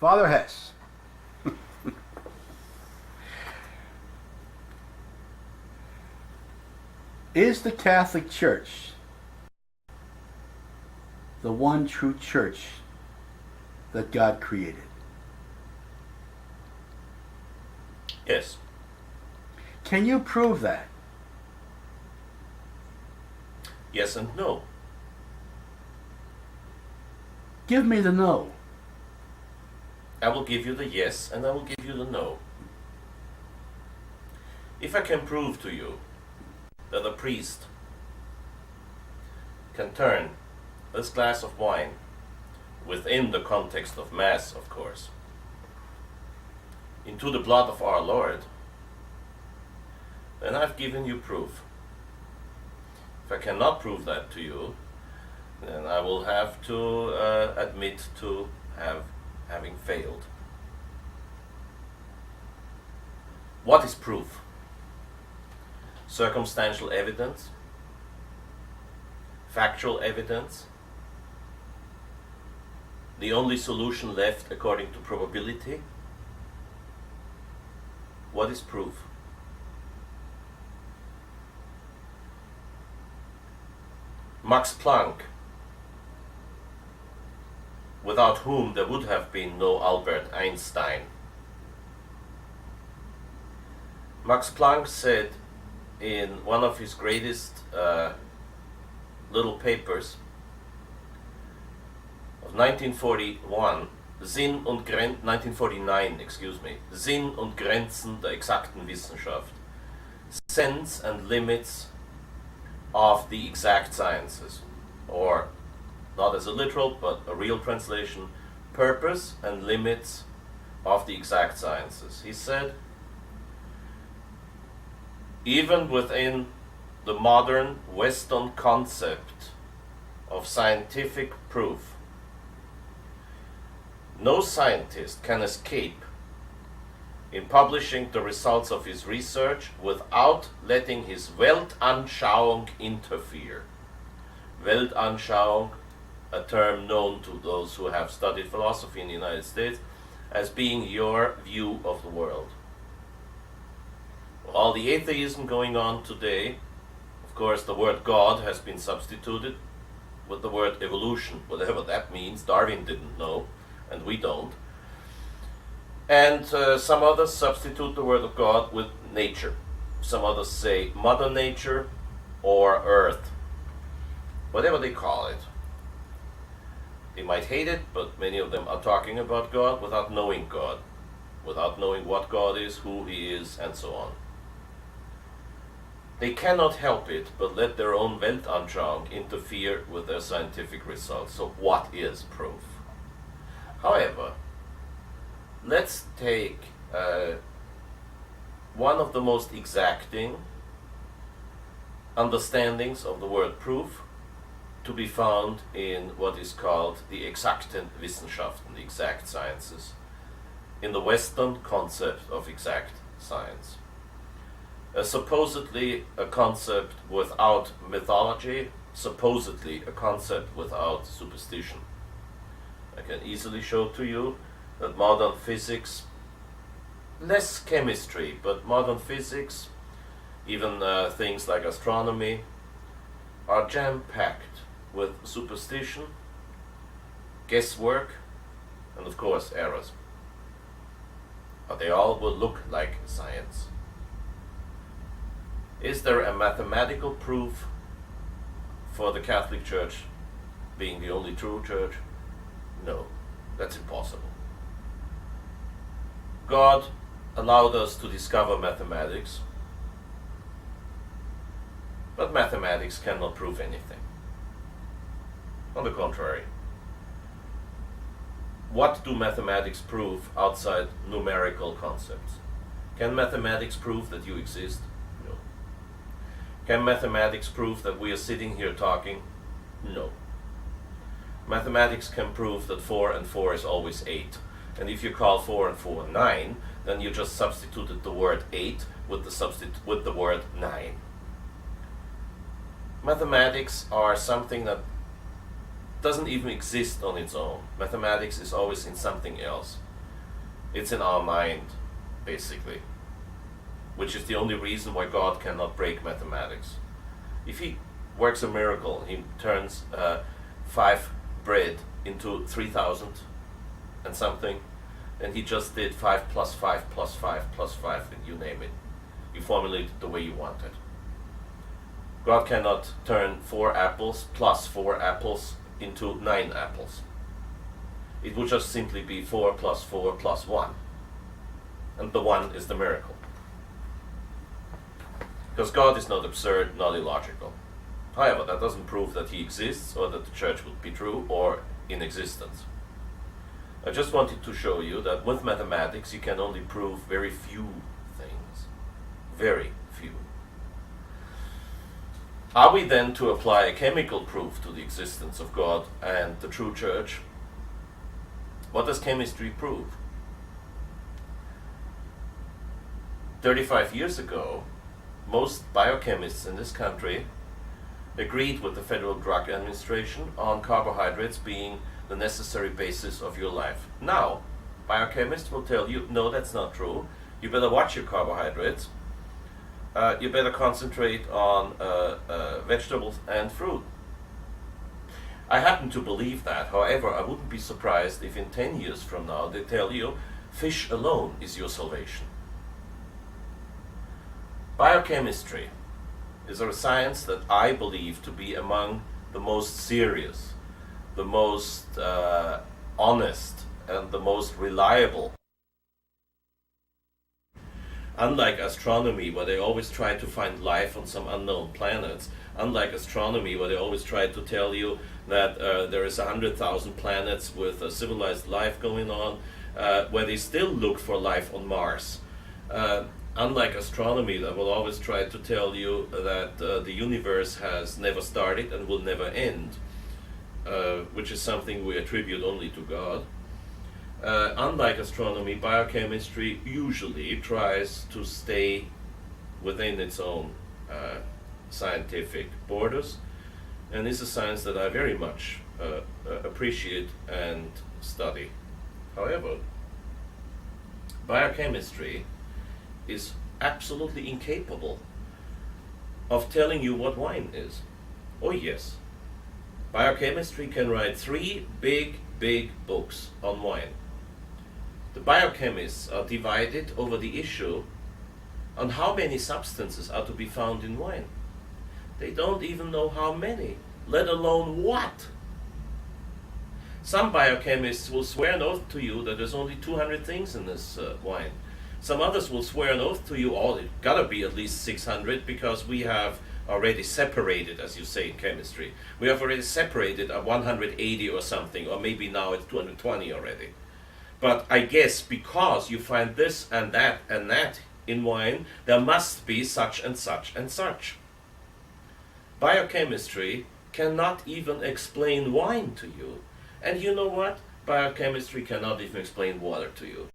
Father Hesse. Is the Catholic Church the one true church that God created? Yes. Can you prove that? Yes and no. Give me the no. I will give you the yes and I will give you the no. If I can prove to you that a priest can turn this glass of wine, within the context of Mass, of course, into the blood of our Lord, then I've given you proof. If I cannot prove that to you, then I will have to admit to having failed. What is proof? Circumstantial evidence? Factual evidence? The only solution left according to probability? What is proof? Max Planck, without whom there would have been no Albert Einstein. Max Planck said in one of his greatest little papers of 1949, Sinn und Grenzen der exakten Wissenschaft, Sense and Limits of the Exact Sciences, or not as a literal but a real translation, Purpose and Limits of the Exact Sciences. He said, even within the modern Western concept of scientific proof, no scientist can escape in publishing the results of his research without letting his Weltanschauung interfere. Weltanschauung, a term known to those who have studied philosophy in the United States as being your view of the world. All the atheism going on today, of course the word God has been substituted with the word evolution, whatever that means. Darwin didn't know, and we don't. And some others substitute the word of God with nature. Some others say Mother Nature or Earth, whatever they call it. They might hate it, but many of them are talking about God without knowing God, without knowing what God is, who He is, and so on. They cannot help it but let their own Weltanschauung interfere with their scientific results. So what is proof? However, let's take one of the most exacting understandings of the word proof to be found in what is called the exakten Wissenschaften, the exact sciences, in the Western concept of exact science. Supposedly a concept without mythology, supposedly a concept without superstition. I can easily show to you that modern physics, less chemistry, but modern physics, even things like astronomy, are jam-packed with superstition, guesswork, and of course errors. But they all will look like science. Is there a mathematical proof for the Catholic Church being the only true church? No, that's impossible. God allowed us to discover mathematics, but mathematics cannot prove anything. On the contrary, what do mathematics prove outside numerical concepts? Can mathematics prove that you exist? No. Can mathematics prove that we are sitting here talking? No. Mathematics can prove that 4 and 4 is always 8. And if you call 4 and 4 9, then you just substituted the word 8 with the word 9. Mathematics are something that doesn't even exist on its own. Mathematics is always in something else. It's in our mind, basically, which is the only reason why God cannot break mathematics. If he works a miracle, he turns 5 bread into 3,000 and something, and he just did 5 plus 5 plus 5 plus 5, and you name it. You formulate it the way you want it. God cannot turn 4 apples plus 4 apples into 9 apples. It would just simply be 4 plus 4 plus 1. And the 1 is the miracle. Because God is not absurd, not illogical. However, that doesn't prove that he exists or that the church would be true or in existence. I just wanted to show you that with mathematics you can only prove very few things. Very few. Are we then to apply a chemical proof to the existence of God and the true church? What does chemistry prove? 35 years ago, most biochemists in this country agreed with the Federal Drug Administration on carbohydrates being the necessary basis of your life. Now, biochemists will tell you, no, that's not true. You better watch your carbohydrates. You better concentrate on vegetables and fruit. I happen to believe that. However, I wouldn't be surprised if in 10 years from now they tell you fish alone is your salvation. Biochemistry is a science that I believe to be among the most serious, the most honest, and the most reliable. Unlike astronomy, where they always try to find life on some unknown planets, unlike astronomy, where they always try to tell you that there is 100,000 planets with civilized life going on, where they still look for life on Mars. Unlike astronomy, that will always try to tell you that the universe has never started and will never end, which is something we attribute only to God. Unlike astronomy, biochemistry usually tries to stay within its own scientific borders, and is a science that I very much appreciate and study. However, biochemistry is absolutely incapable of telling you what wine is. Oh yes, biochemistry can write 3 big books on wine. The biochemists are divided over the issue on how many substances are to be found in wine. They don't even know how many, let alone what. Some biochemists will swear an oath to you that there's only 200 things in this wine. Some others will swear an oath to you, oh, it gotta be at least 600 because we have already separated, as you say in chemistry. We have already separated at 180 or something, or maybe now it's 220 already. But I guess because you find this and that in wine, there must be such and such and such. Biochemistry cannot even explain wine to you. And you know what? Biochemistry cannot even explain water to you.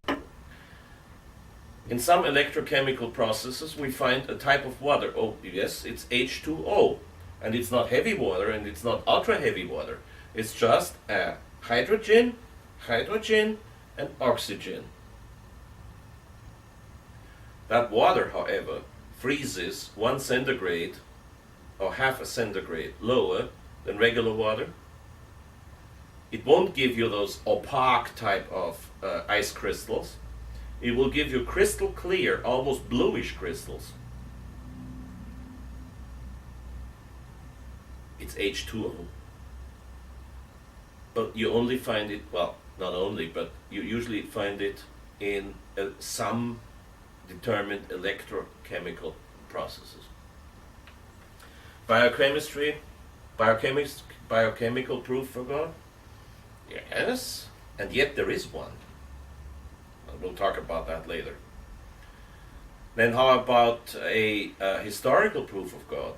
In some electrochemical processes, we find a type of water. Oh, yes, it's H2O. And it's not heavy water, and it's not ultra-heavy water. It's just hydrogen, and oxygen. That water, however, freezes 1 centigrade or half a centigrade lower than regular water. It won't give you those opaque type of ice crystals. It will give you crystal clear, almost bluish crystals. It's H2O. But you only find it, well, not only, but you usually find it in some determined electrochemical processes. Biochemistry, biochemical proof for God? Yes, and yet there is one. We'll talk about that later. Then how about a historical proof of God?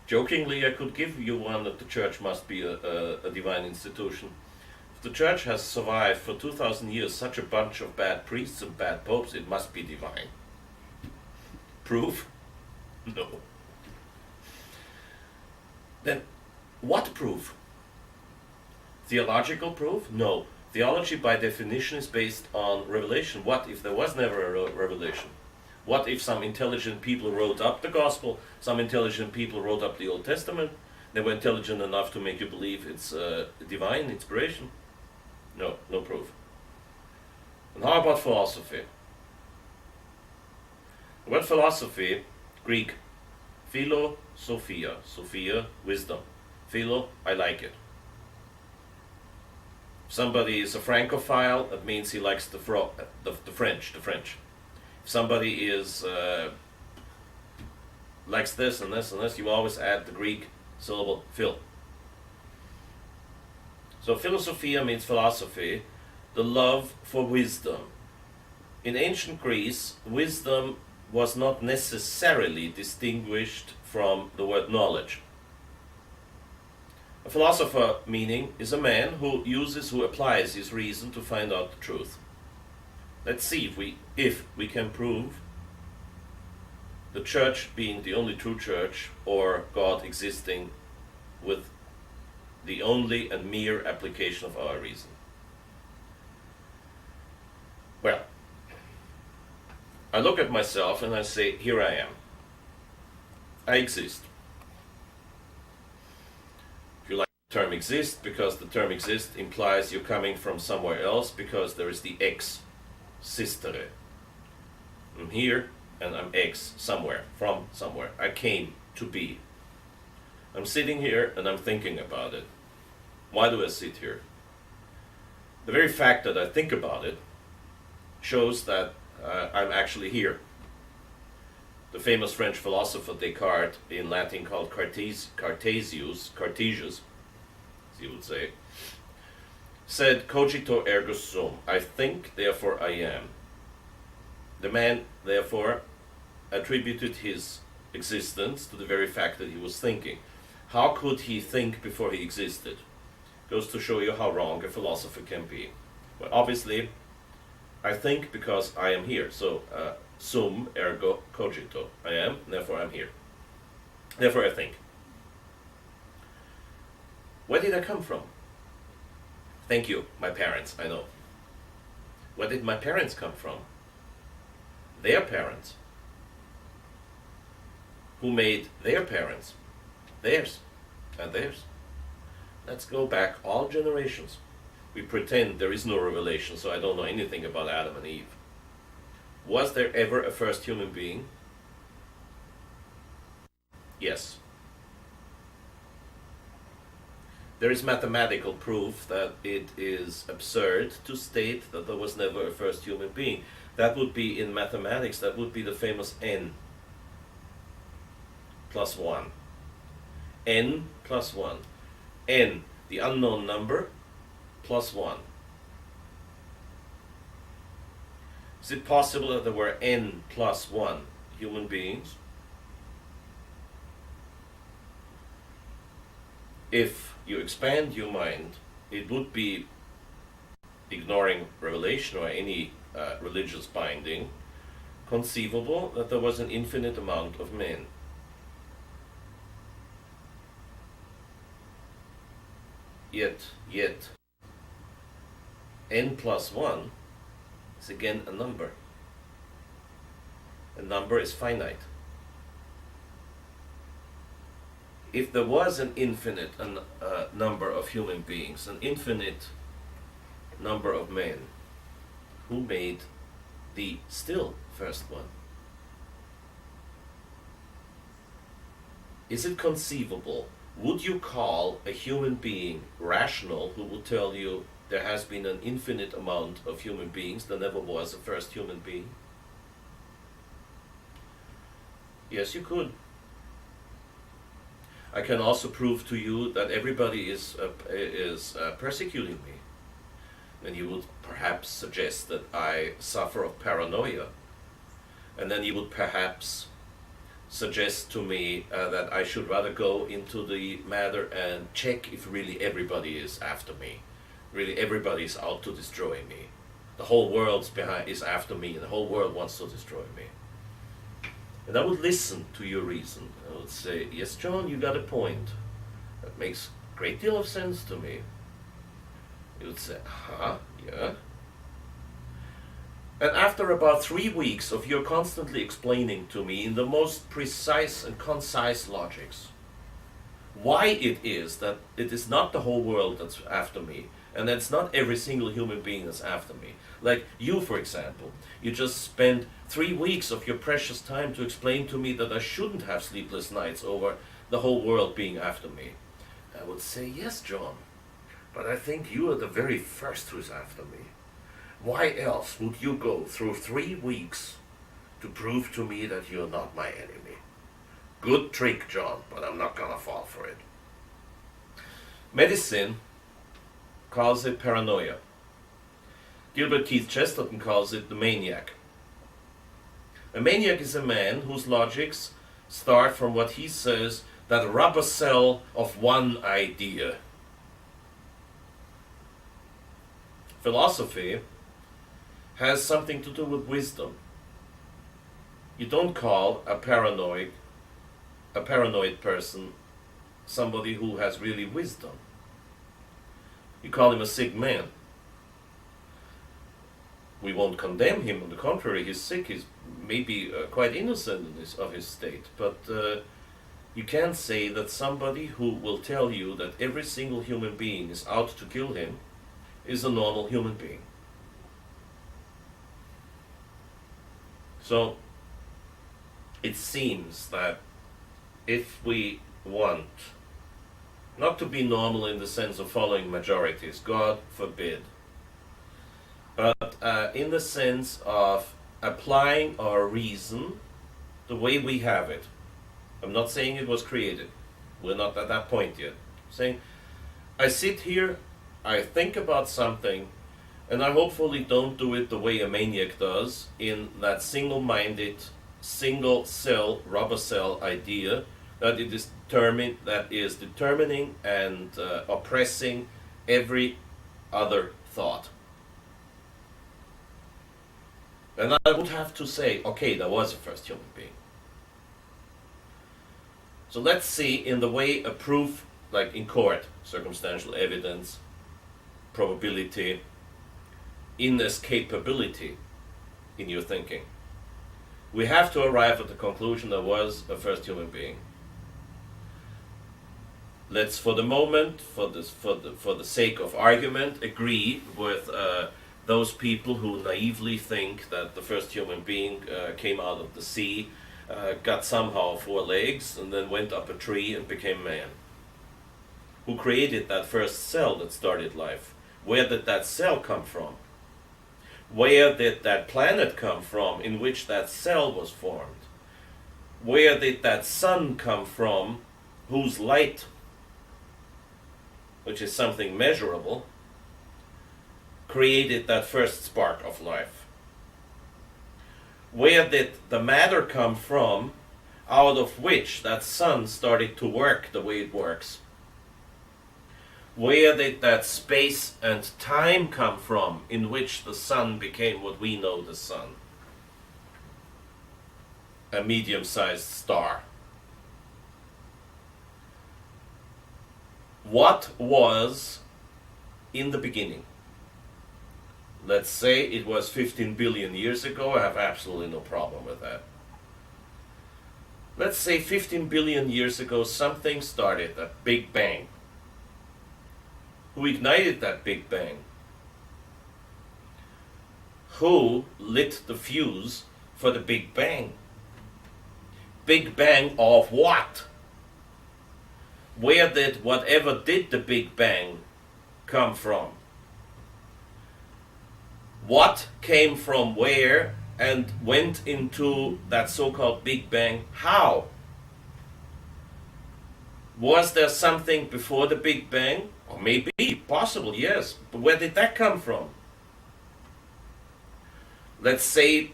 Jokingly, I could give you one that the church must be a divine institution. If the church has survived for 2,000 years such a bunch of bad priests and bad popes, it must be divine. Proof? No. Then what proof? Theological proof? No. Theology, by definition, is based on revelation. What if there was never a revelation? What if some intelligent people wrote up the gospel, some intelligent people wrote up the Old Testament, they were intelligent enough to make you believe it's divine inspiration? No, no proof. And how about philosophy? The word philosophy, Greek, philosophia, sophia, wisdom. Philo, I like it. If somebody is a Francophile, that means he likes the French. If somebody is likes this and this and this, you always add the Greek syllable phil. So philosophia means philosophy, the love for wisdom. In ancient Greece, wisdom was not necessarily distinguished from the word knowledge. A philosopher, meaning, is a man who applies his reason to find out the truth. Let's see if we can prove the church being the only true church, or God existing with the only and mere application of our reason. Well, I look at myself and I say, here I am. I exist. If you like the term exist, because the term exist implies you're coming from somewhere else, because there is the ex sistere. I'm here and I'm ex somewhere, from somewhere. I came to be. I'm sitting here and I'm thinking about it. Why do I sit here? The very fact that I think about it shows that I'm actually here. The famous French philosopher Descartes, in Latin called Cartesius, as you would say, said, cogito ergo sum, I think, therefore I am. The man, therefore, attributed his existence to the very fact that he was thinking. How could he think before he existed? Goes to show you how wrong a philosopher can be. Well, obviously, I think because I am here. So, sum ergo cogito. I am, therefore I'm here. Therefore I think. Where did I come from? Thank you, my parents, I know. Where did my parents come from? Their parents. Who made their parents? Theirs and theirs. Let's go back all generations. We pretend there is no revelation, so I don't know anything about Adam and Eve. Was there ever a first human being? Yes. There is mathematical proof that it is absurd to state that there was never a first human being. That would be, in mathematics, that would be the famous n plus 1. N plus 1. N, the unknown number, plus 1. Is it possible that there were n plus 1 human beings? If you expand your mind, it would be, ignoring revelation or any religious binding, conceivable that there was an infinite amount of men. Yet, n plus 1 is again a number. A number is finite. If there was an infinite number of human beings, an infinite number of men, who made the still first one? Is it conceivable? Would you call a human being rational who would tell you there has been an infinite amount of human beings, there never was a first human being? Yes, you could. I can also prove to you that everybody is persecuting me. And you would perhaps suggest that I suffer of paranoia. And then you would perhaps suggest to me that I should rather go into the matter and check if really everybody is after me. Really everybody is out to destroy me. The whole world is after me, and the whole world wants to destroy me. And I would listen to your reason. I would say, yes, John, you got a point. That makes a great deal of sense to me. You would say, yeah. And after about 3 weeks of your constantly explaining to me in the most precise and concise logics why it is that it is not the whole world that's after me, and it's not every single human being that's after me. Like you, for example, you just spent 3 weeks of your precious time to explain to me that I shouldn't have sleepless nights over the whole world being after me. I would say, yes, John, but I think you are the very first who's after me. Why else would you go through 3 weeks to prove to me that you're not my enemy? Good trick, John, but I'm not gonna fall for it. Medicine calls it paranoia. Gilbert Keith Chesterton calls it the maniac. A maniac is a man whose logics start from what he says, that rubber cell of one idea. Philosophy has something to do with wisdom. You don't call a paranoid person somebody who has really wisdom. You call him a sick man. We won't condemn him, on the contrary, he's sick, he's maybe quite innocent of his state, but you can't say that somebody who will tell you that every single human being is out to kill him is a normal human being. So it seems that if we want not to be normal in the sense of following majorities, God forbid, but in the sense of applying our reason the way we have it. I'm not saying it was created. We're not at that point yet. I'm saying I sit here, I think about something, and I hopefully don't do it the way a maniac does, in that single-minded, single-cell, rubber cell idea that it is determining and oppressing every other thought. And I would have to say, okay, there was a first human being. So let's see, in the way a proof, like in court, circumstantial evidence, probability, inescapability in your thinking. We have to arrive at the conclusion there was a first human being. Let's, for the moment, for the sake of argument, agree with those people who naively think that the first human being came out of the sea, got somehow 4 legs, and then went up a tree and became man. Who created that first cell that started life? Where did that cell come from? Where did that planet come from in which that cell was formed? Where did that sun come from whose light, which is something measurable, created that first spark of life? Where did the matter come from out of which that sun started to work the way it works? Where did that space and time come from in which the sun became what we know the sun? A medium-sized star. What was in the beginning? Let's say it was 15 billion years ago. I have absolutely no problem with that. Let's say 15 billion years ago something started, a Big Bang. Who ignited that Big Bang? Who lit the fuse for the Big Bang? Big Bang of what? Where did whatever did the Big Bang come from? What came from where and went into that so-called Big Bang? How? Was there something before the Big Bang? Or maybe, possible, yes. But where did that come from? Let's say,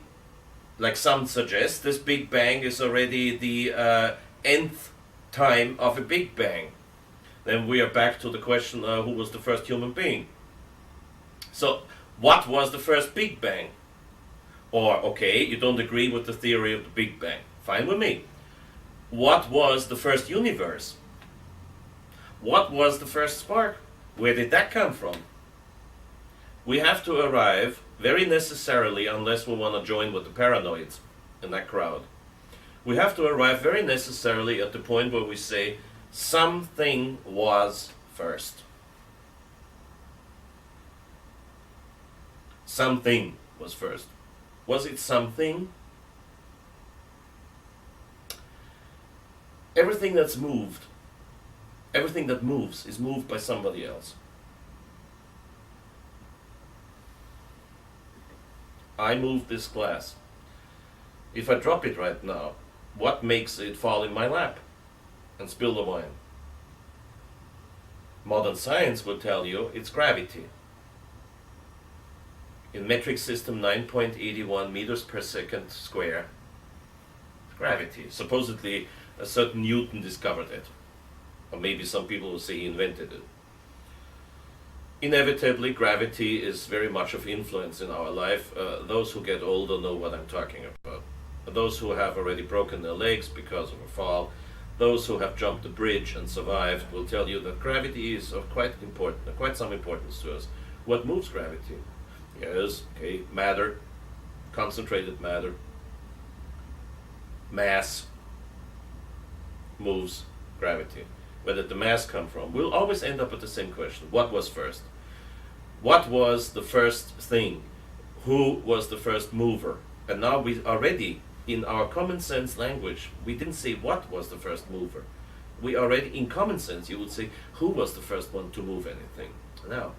like some suggest, this Big Bang is already the nth time of a Big Bang. Then we are back to the question, who was the first human being? So, what was the first Big Bang? Or, okay, you don't agree with the theory of the Big Bang. Fine with me. What was the first universe? What was the first spark? Where did that come from? we have to arrive very necessarily, unless we want to join with the paranoids in that crowd, we have to arrive very necessarily at the point where we say something was first. Something was first. Was it something? Everything that's moved, everything that moves is moved by somebody else. I moved this glass. If I drop it right now, what makes it fall in my lap and spill the wine? Modern science will tell you it's gravity. In metric system 9.81 meters per second square, gravity. Supposedly a certain Newton discovered it. Or maybe some people will say he invented it. Inevitably, gravity is very much of influence in our life. Those who get older know what I'm talking about. Those who have already broken their legs because of a fall, those who have jumped a bridge and survived will tell you that gravity is of quite some importance to us. What moves gravity? Yes, okay, matter, concentrated matter, mass moves gravity. Where did the mass come from? We'll always end up at the same question. What was first? What was the first thing? Who was the first mover? And now we already, in our common sense language, we didn't say what was the first mover. We already, in common sense, you would say, who was the first one to move anything? Now,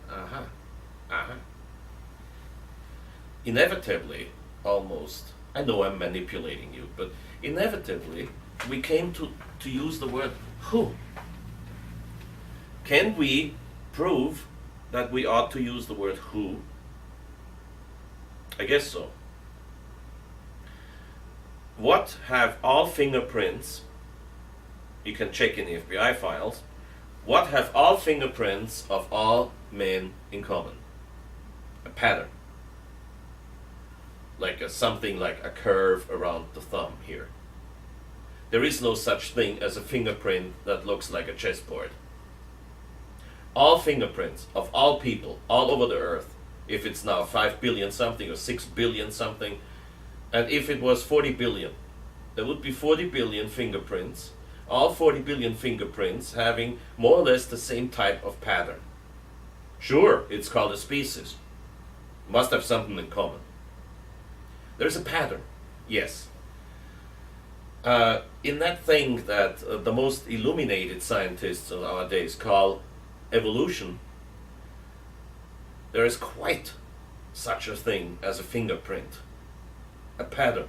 inevitably, almost, I know I'm manipulating you, but inevitably, we came to use the word who. Can we prove that we ought to use the word who? I guess so. What have all fingerprints, you can check in the FBI files, what have all fingerprints of all men in common? A pattern. Like something like a curve around the thumb here. There is no such thing as a fingerprint that looks like a chessboard. All fingerprints of all people all over the earth, if it's now 5 billion something or 6 billion something, and if it was 40 billion, there would be 40 billion fingerprints, all 40 billion fingerprints having more or less the same type of pattern. Sure, it's called a species. Must have something in common. There's a pattern, yes. In that thing that the most illuminated scientists of our days call evolution, there is quite such a thing as a fingerprint, a pattern.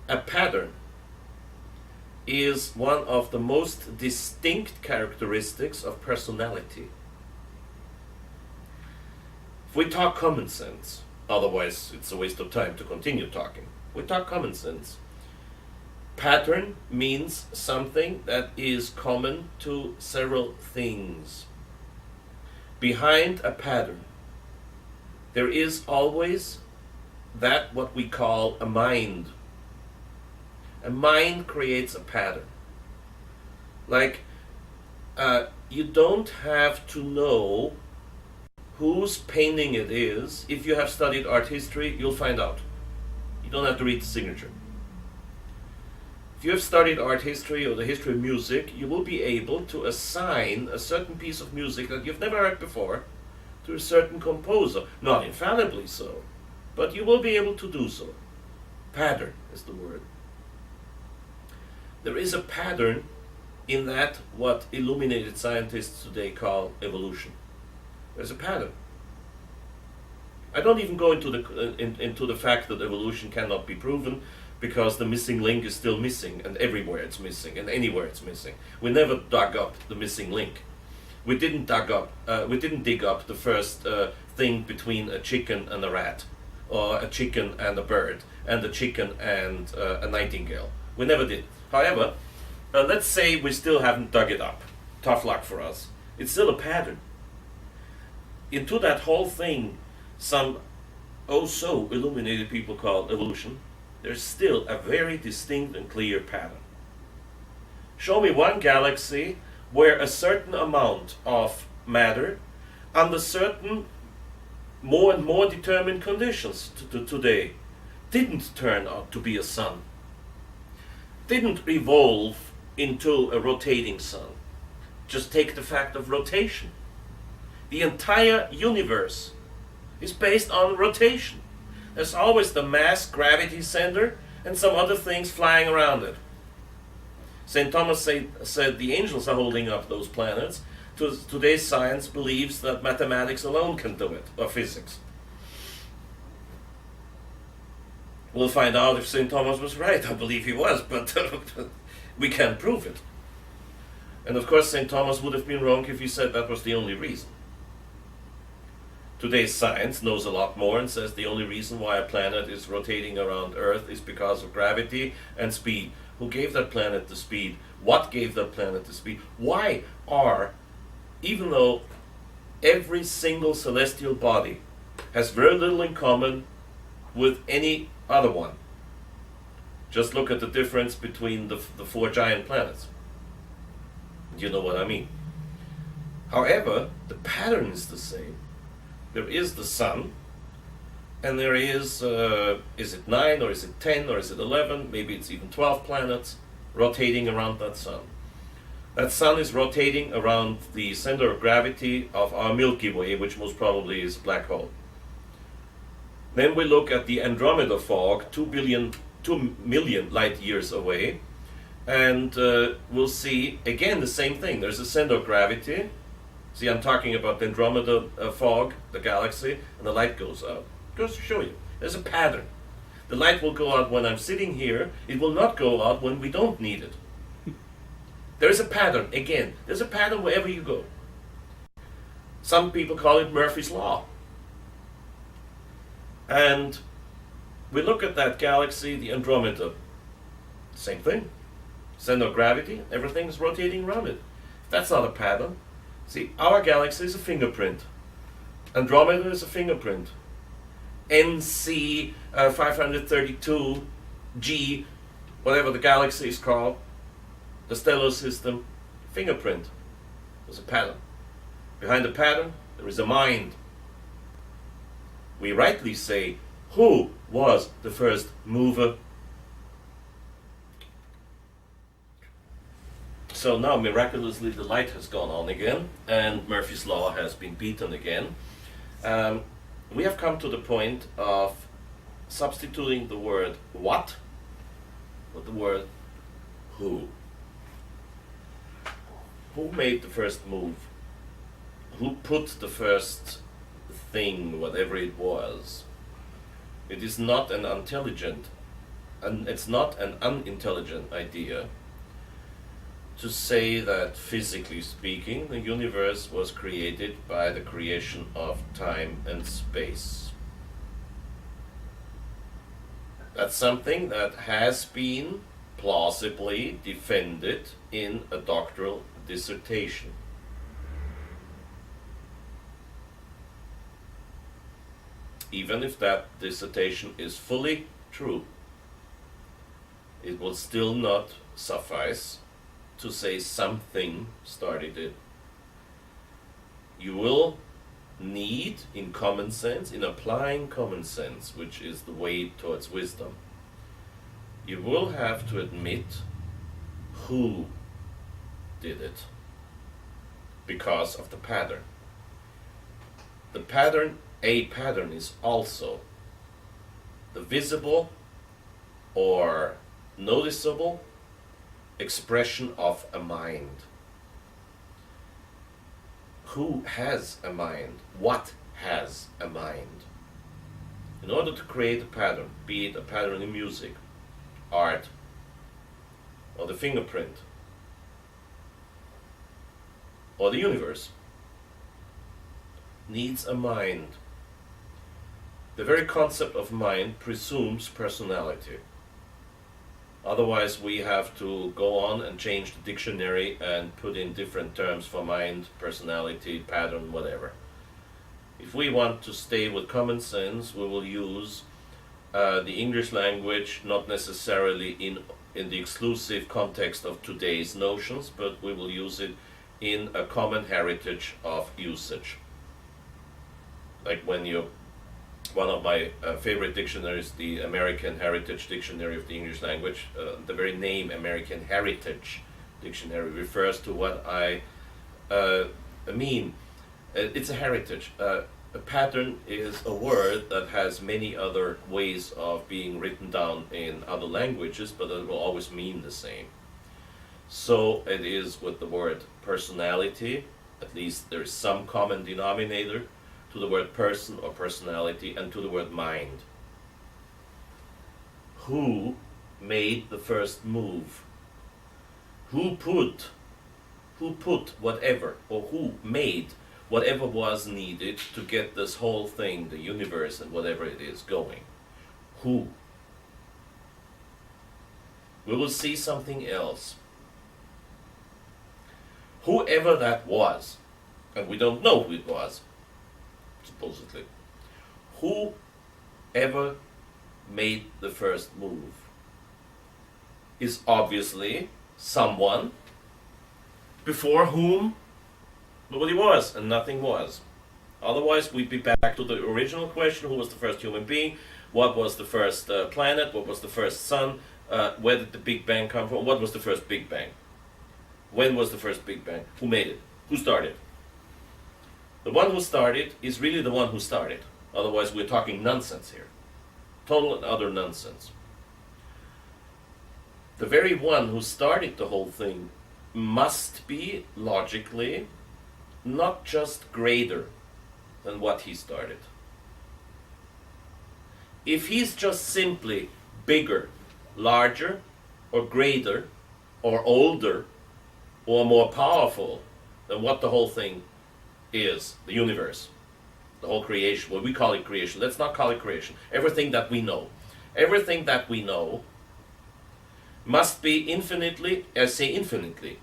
A pattern is one of the most distinct characteristics of personality. If we talk common sense, otherwise it's a waste of time to continue talking. We talk common sense. Pattern means something that is common to several things. Behind a pattern, there is always that what we call a mind. A mind creates a pattern. Like, you don't have to know whose painting it is. If you have studied art history, you'll find out. You don't have to read the signature. If you have studied art history or the history of music, you will be able to assign a certain piece of music that you've never heard before to a certain composer. Not infallibly so, but you will be able to do so. Pattern is the word. There is a pattern in that what illuminated scientists today call evolution. There's a pattern. I don't even go into the fact that evolution cannot be proven, because the missing link is still missing, and everywhere it's missing, and anywhere it's missing. We never dug up the missing link. We didn't dig up the first thing between a chicken and a rat, or a chicken and a bird, and a chicken and a nightingale. We never did. However, let's say we still haven't dug it up. Tough luck for us. It's still a pattern. Into that whole thing, some so illuminated people call evolution, there's still a very distinct and clear pattern. Show me one galaxy where a certain amount of matter under certain more and more determined conditions today, didn't turn out to be a sun, didn't evolve into a rotating sun. Just take the fact of rotation. The entire universe is based on rotation. There's always the mass gravity center and some other things flying around it. St. Thomas said the angels are holding up those planets. Today's science believes that mathematics alone can do it, or physics. We'll find out if St. Thomas was right. I believe he was, but we can't prove it. And of course, St. Thomas would have been wrong if he said that was the only reason. Today's science knows a lot more and says the only reason why a planet is rotating around Earth is because of gravity and speed. Who gave that planet the speed? What gave that planet the speed? Why are, even though every single celestial body has very little in common with any other one, just look at the difference between the four giant planets. You know what I mean. However, the pattern is the same. There is the sun, and there is it 9 or is it 10 or is it 11, maybe it's even 12 planets rotating around that sun. That sun is rotating around the center of gravity of our Milky Way, which most probably is a black hole. Then we look at the Andromeda fog, 2 million light years away, and we'll see again the same thing. There's a center of gravity. See, I'm talking about the Andromeda fog, the galaxy, and the light goes out. Just to show you, there's a pattern. The light will go out when I'm sitting here. It will not go out when we don't need it. There is a pattern. Again, there's a pattern wherever you go. Some people call it Murphy's Law. And we look at that galaxy, the Andromeda. Same thing. Center of gravity, everything is rotating around it. That's not a pattern. See, our galaxy is a fingerprint. Andromeda is a fingerprint. NC 532G, whatever the galaxy is called, the stellar system, fingerprint. There's a pattern. Behind the pattern, there is a mind. We rightly say, who was the first mover? So now, miraculously, the light has gone on again, and Murphy's Law has been beaten again. We have come to the point of substituting the word what with the word who. Who made the first move? Who put the first thing, whatever it was? It is not an unintelligent, and it's not an unintelligent idea to say that, physically speaking, the universe was created by the creation of time and space. That's something that has been plausibly defended in a doctoral dissertation. Even if that dissertation is fully true, it will still not suffice to say something started it. You will need, in common sense, in applying common sense, which is the way towards wisdom, you will have to admit who did it because of the pattern. The pattern, a pattern, is also the visible or noticeable expression of a mind. Who has a mind? What has a mind? In order to create a pattern, be it a pattern in music, art, or the fingerprint, or the universe, needs a mind. The very concept of mind presumes personality. Otherwise, we have to go on and change the dictionary and put in different terms for mind, personality, pattern, whatever. If we want to stay with common sense, we will use the English language, not necessarily in the exclusive context of today's notions, but we will use it in a common heritage of usage. Like when you, one of my favorite dictionaries, the American Heritage Dictionary of the English Language, the very name American Heritage Dictionary refers to what I mean. It's a heritage. A pattern is a word that has many other ways of being written down in other languages, but it will always mean the same. So it is with the word personality. At least there is some common denominator to the word person or personality and to the word mind. Who made the first move? Who put whatever, or who made whatever was needed to get this whole thing, the universe and whatever it is, going? Who? We will see something else. Whoever that was, and we don't know who it was, supposedly, whoever made the first move is obviously someone before whom nobody was and nothing was. Otherwise, we'd be back to the original question: who was the first human being? What was the first planet? What was the first sun? Where did the Big Bang come from? What was the first Big Bang? When was the first Big Bang? Who made it? Who started? The one who started is really the one who started. Otherwise, we're talking nonsense here. Total and utter nonsense. The very one who started the whole thing must be, logically, not just greater than what he started. If he's just simply bigger, larger, or greater, or older, or more powerful than what the whole thing is, the universe, the whole creation, what we call it creation, let's not call it creation, everything that we know must be infinitely, I say infinitely,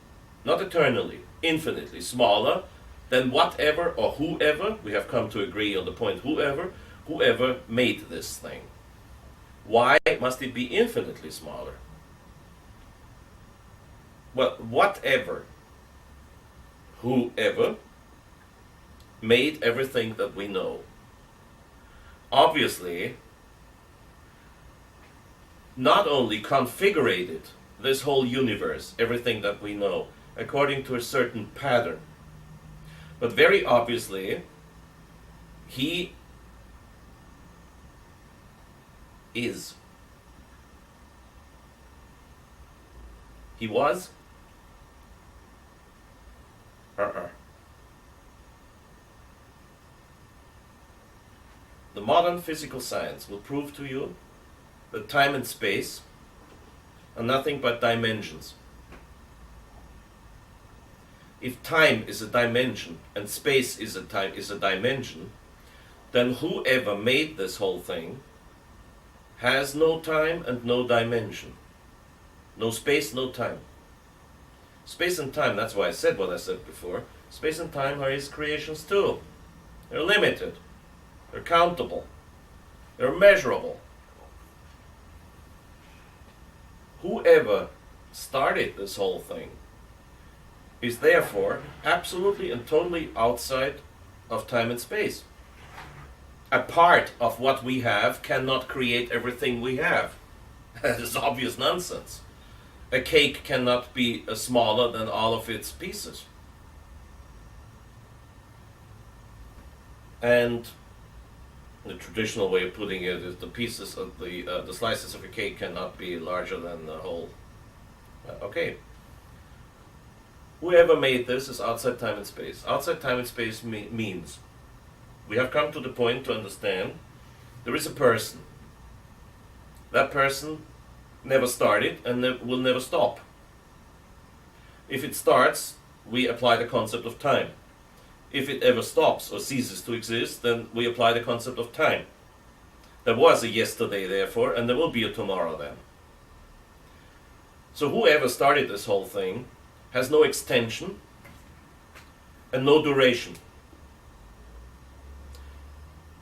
not eternally, infinitely smaller than whatever or whoever, we have come to agree on the point whoever made this thing. Why must it be infinitely smaller? Well, whatever, whoever made everything that we know, obviously not only configured this whole universe, everything that we know, according to a certain pattern, but very obviously he is. He was? The modern physical science will prove to you that time and space are nothing but dimensions. If time is a dimension and space is a dimension, then whoever made this whole thing has no time and no dimension. No space, no time. Space and time, that's why I said what I said before. Space and time are his creations too. They're limited. They're countable. They're measurable. Whoever started this whole thing is therefore absolutely and totally outside of time and space. A part of what we have cannot create everything we have. That is obvious nonsense. A cake cannot be smaller than all of its pieces. And the traditional way of putting it is the pieces of the slices of a cake cannot be larger than the whole. Okay. Whoever made this is outside time and space. Outside time and space means we have come to the point to understand there is a person. That person never started and will never stop. If it starts, we apply the concept of time. If it ever stops or ceases to exist, then we apply the concept of time. There was a yesterday, therefore, and there will be a tomorrow then. So whoever started this whole thing has no extension and no duration.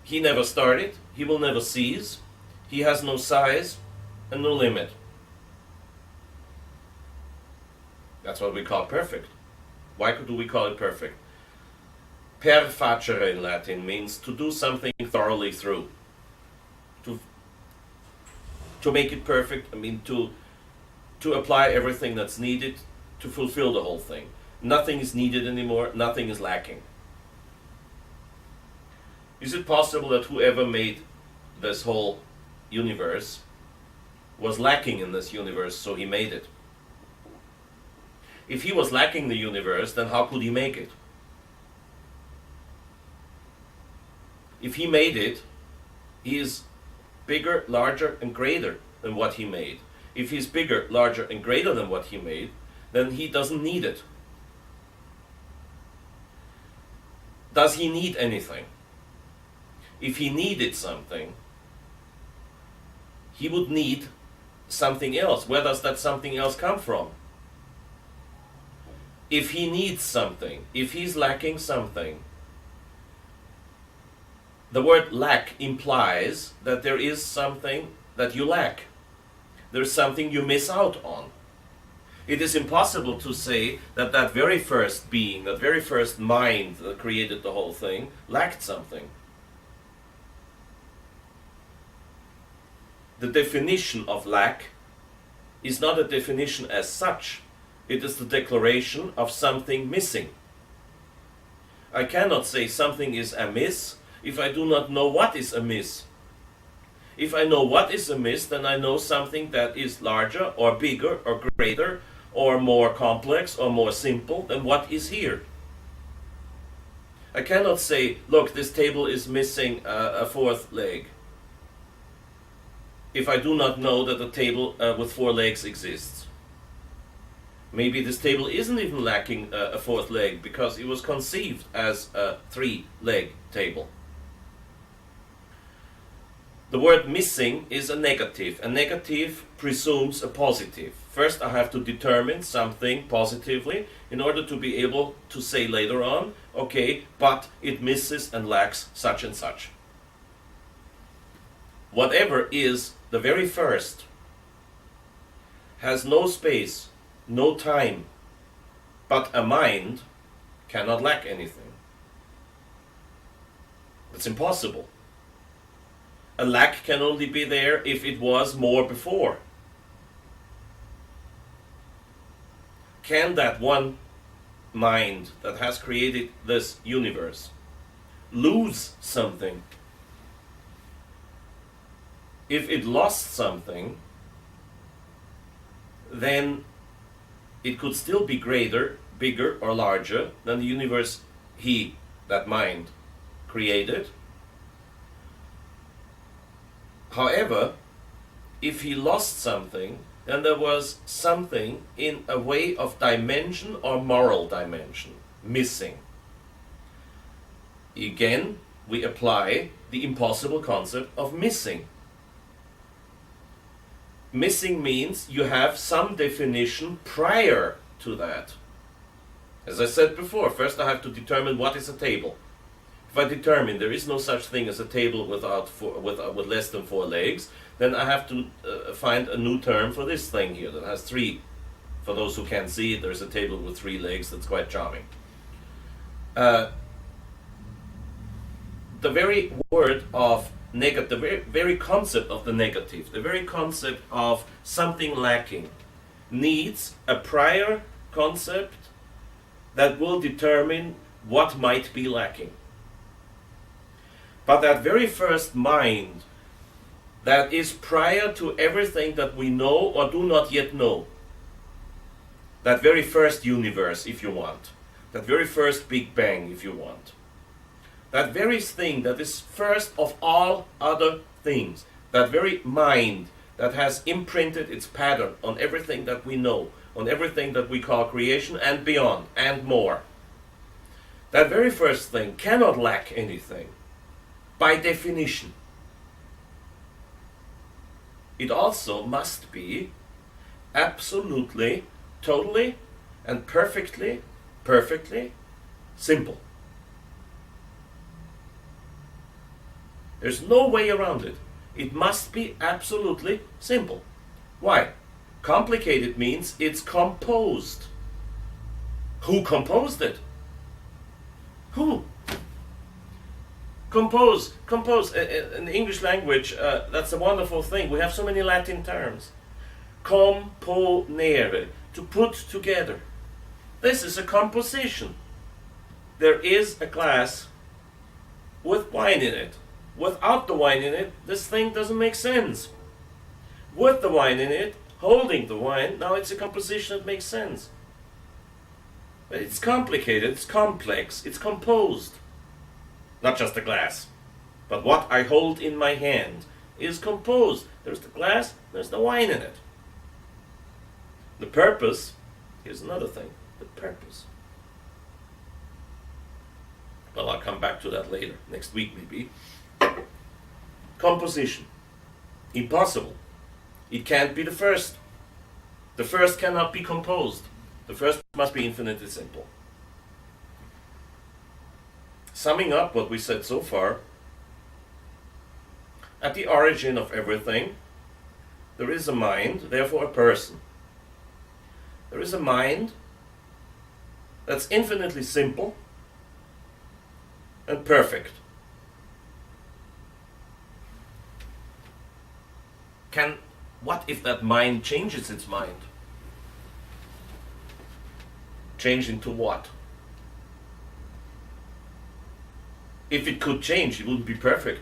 He never started, he will never cease, he has no size and no limit. That's what we call perfect. Why do we call it perfect? Perfacere in Latin means to do something thoroughly through. To make it perfect, I mean to apply everything that's needed to fulfill the whole thing. Nothing is needed anymore, nothing is lacking. Is it possible that whoever made this whole universe was lacking in this universe, so he made it? If he was lacking the universe, then how could he make it? If he made it, he is bigger, larger, and greater than what he made. If he's bigger, larger, and greater than what he made, then he doesn't need it. Does he need anything? If he needed something, he would need something else. Where does that something else come from? If he needs something, if he's lacking something, the word lack implies that there is something that you lack. There's something you miss out on. It is impossible to say that that very first being, that very first mind that created the whole thing, lacked something. The definition of lack is not a definition as such. It is the declaration of something missing. I cannot say something is amiss if I do not know what is amiss. If I know what is amiss, then I know something that is larger or bigger or greater or more complex or more simple than what is here. I cannot say, look, this table is missing a fourth leg, if I do not know that a table with 4 legs exists. Maybe this table isn't even lacking a fourth leg because it was conceived as a 3-leg table. The word missing is a negative. A negative presumes a positive. First I have to determine something positively in order to be able to say later on, okay, but it misses and lacks such and such. Whatever is the very first has no space, no time, but a mind cannot lack anything. It's impossible. A lack can only be there if it was more before. Can that one mind that has created this universe lose something? If it lost something, then it could still be greater, bigger, or larger than the universe he, that mind, created. However, if he lost something, then there was something in a way of dimension or moral dimension missing. Again, we apply the impossible concept of missing. Missing means you have some definition prior to that. As I said before, first I have to determine what is a table. If I determine there is no such thing as a table with less than 4 legs, then I have to find a new term for this thing here that has 3. For those who can't see it, there's a table with 3 legs that's quite charming. The very word of negative, the very concept of the negative, the very concept of something lacking, needs a prior concept that will determine what might be lacking. But that very first mind that is prior to everything that we know or do not yet know, that very first universe, if you want, that very first Big Bang, if you want, that very thing that is first of all other things, that very mind that has imprinted its pattern on everything that we know, on everything that we call creation and beyond and more, that very first thing cannot lack anything by definition. It also must be absolutely, totally, and perfectly simple. There's no way around it. It must be absolutely simple. Why? Complicated means it's composed. Who composed it? Who? Compose. In the English language, that's a wonderful thing. We have so many Latin terms. Componere, to put together. This is a composition. There is a glass with wine in it. Without the wine in it, this thing doesn't make sense. With the wine in it, holding the wine, now it's a composition that makes sense. But it's complicated, it's complex, it's composed. Not just a glass, but what I hold in my hand is composed. There's the glass, there's the wine in it. The purpose, here's another thing, the purpose. Well, I'll come back to that later, next week maybe. Composition. Impossible. It can't be the first. The first cannot be composed. The first must be infinitely simple. Summing up what we said so far, at the origin of everything, there is a mind, therefore a person. There is a mind that's infinitely simple and perfect. What if that mind changes its mind? Change into what? If it could change, it wouldn't be perfect.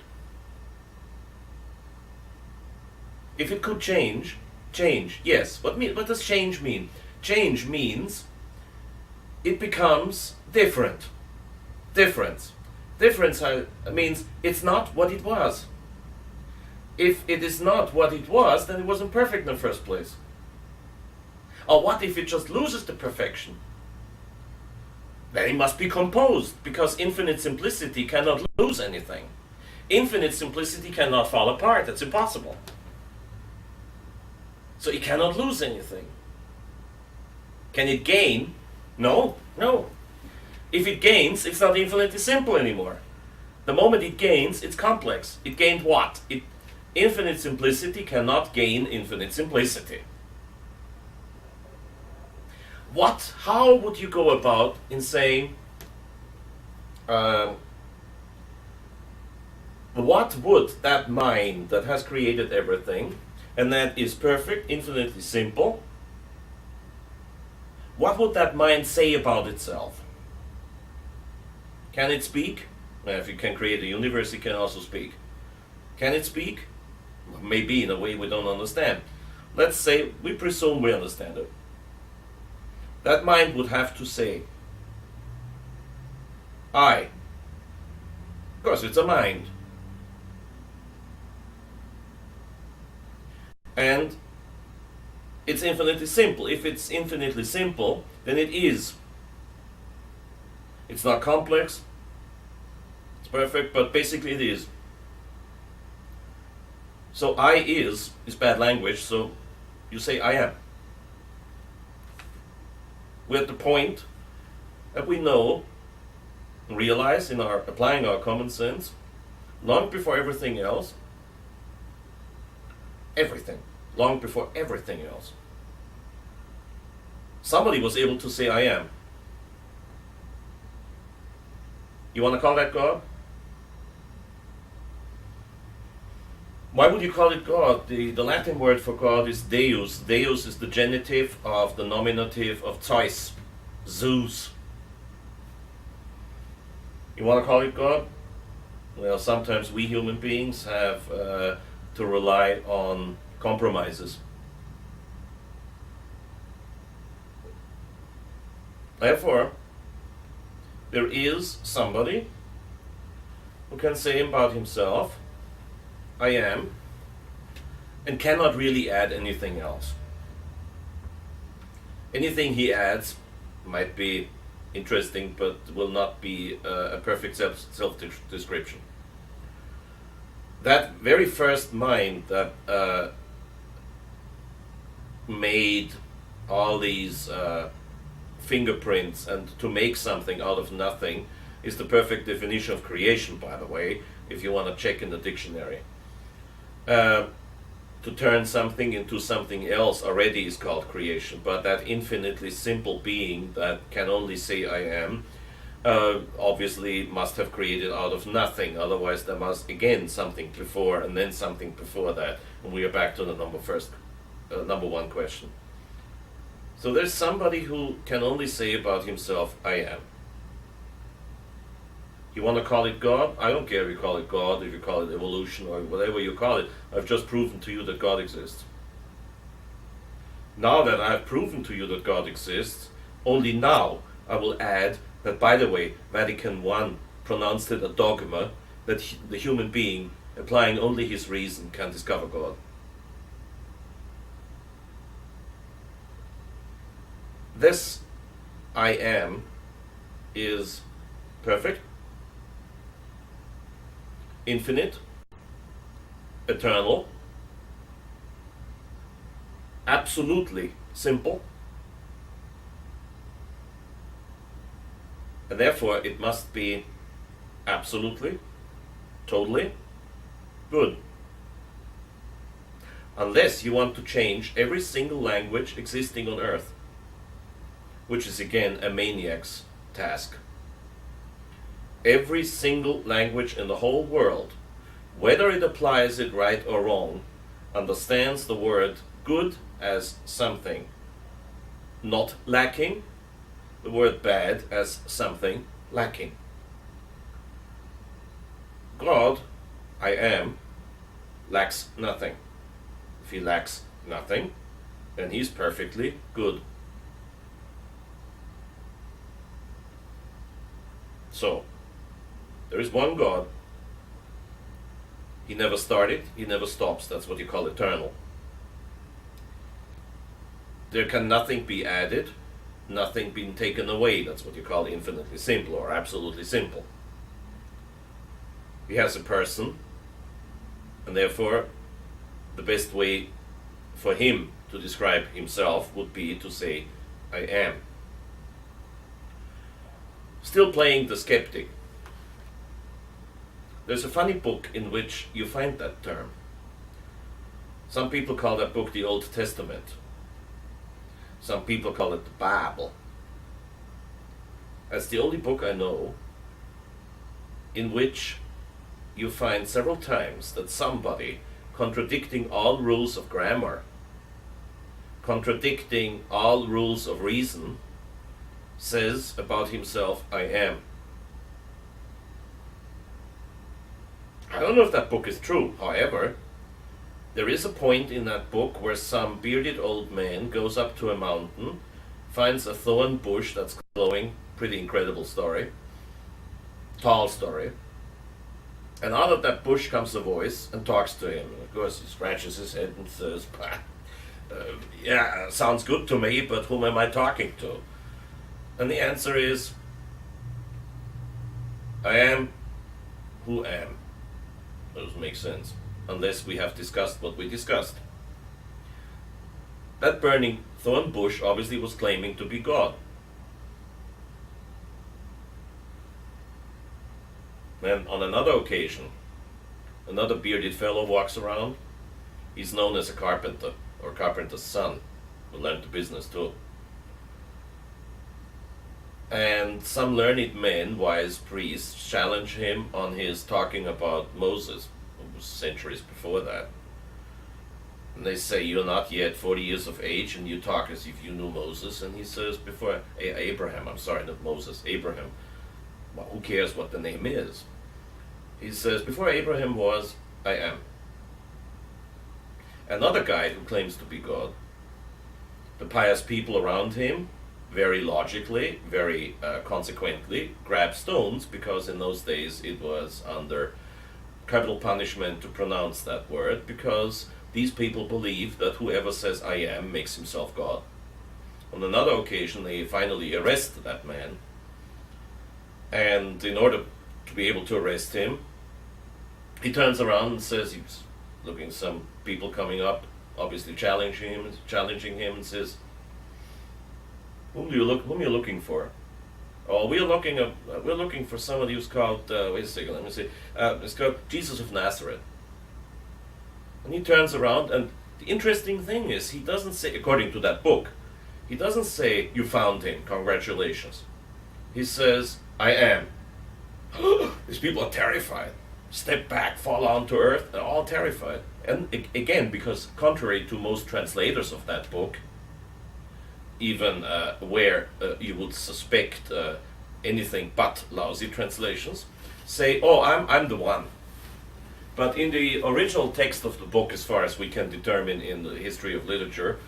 If it could change, yes. What does change mean? Change means it becomes different. Difference means it's not what it was. If it is not what it was, then it wasn't perfect in the first place. Or what if it just loses the perfection? Then it must be composed, because infinite simplicity cannot lose anything. Infinite simplicity cannot fall apart. That's impossible. So it cannot lose anything. Can it gain? No. If it gains, it's not infinitely simple anymore. The moment it gains, it's complex. It gained what? Infinite simplicity cannot gain infinite simplicity. How would you go about in saying, what would that mind that has created everything, and that is perfect, infinitely simple, what would that mind say about itself? Can it speak? Well, if you can create a universe, it can also speak. Can it speak? Maybe in a way we don't understand. Let's say we presume we understand it. That mind would have to say, I. Of course, it's a mind. And it's infinitely simple. If it's infinitely simple, then it is. It's not complex. It's perfect, but basically it is. So I is bad language, so you say I am. We're at the point that we know, realize in applying our common sense, long before everything else, long before everything else, somebody was able to say I am. You want to call that God? Why would you call it God? The Latin word for God is Deus. Deus is the genitive of the nominative of Zeus, Zeus. You want to call it God? Well, sometimes we human beings have to rely on compromises. Therefore, there is somebody who can say about himself, I am, and cannot really add anything else. Anything he adds might be interesting, but will not be a perfect self-description. That very first mind that made all these fingerprints and to make something out of nothing is the perfect definition of creation, by the way, if you want to check in the dictionary. To turn something into something else already is called creation, but that infinitely simple being that can only say I am obviously must have created out of nothing. Otherwise, there must again something before and then something before that. And we are back to the number one question. So there's somebody who can only say about himself, I am. You want to call it God? I don't care if you call it God, if you call it evolution, or whatever you call it. I've just proven to you that God exists. Now that I've proven to you that God exists, only now I will add that, by the way, Vatican I pronounced it a dogma that the human being, applying only his reason, can discover God. This I am is perfect, infinite, eternal, absolutely simple, and therefore it must be absolutely, totally good. Unless you want to change every single language existing on earth, which is again a maniac's task. Every single language in the whole world, whether it applies it right or wrong, understands the word good as something not lacking, the word bad as something lacking. God, I am, lacks nothing. If he lacks nothing, then he's perfectly good. So, there is one God. He never started, he never stops. That's what you call eternal. There can nothing be added, nothing being taken away. That's what you call infinitely simple or absolutely simple. He has a person, and therefore the best way for him to describe himself would be to say, I am. Still playing the skeptic. There's a funny book in which you find that term. Some people call that book the Old Testament. Some people call it the Bible. That's the only book I know in which you find several times that somebody contradicting all rules of grammar, contradicting all rules of reason, says about himself, I am. I don't know if that book is true. However, there is a point in that book where some bearded old man goes up to a mountain, finds a thorn bush that's glowing, pretty incredible story, tall story, and out of that bush comes a voice and talks to him. And of course, he scratches his head and says, yeah, sounds good to me, but whom am I talking to? And the answer is, I am who am. Doesn't make sense, unless we have discussed what we discussed. That burning thorn bush obviously was claiming to be God. Then on another occasion, another bearded fellow walks around. He's known as a carpenter, or carpenter's son, who learned the business too. And some learned men, wise priests, challenge him on his talking about Moses, who was centuries before that. And they say, you're not yet 40 years of age, and you talk as if you knew Moses. And he says, before Abraham, I'm sorry, not Moses, Abraham. Well, who cares what the name is? He says, before Abraham was, I am. Another guy who claims to be God, the pious people around him, very logically, very consequently, grab stones, because in those days it was under capital punishment to pronounce that word, because these people believe that whoever says I am makes himself God. On another occasion, they finally arrest that man, and in order to be able to arrest him, he turns around and says, he's looking at some people coming up, obviously challenging him, and says, whom are you looking for? Oh, we're looking for somebody who's called, wait a second, let me see, it's called Jesus of Nazareth. And he turns around, and the interesting thing is, he doesn't say, according to that book, he doesn't say, you found him, congratulations. He says, I am. These people are terrified. Step back, fall onto earth, they're all terrified. And again, because contrary to most translators of that book, even where you would suspect anything but lousy translations, say, oh, I'm the one. But in the original text of the book, as far as we can determine in the history of literature,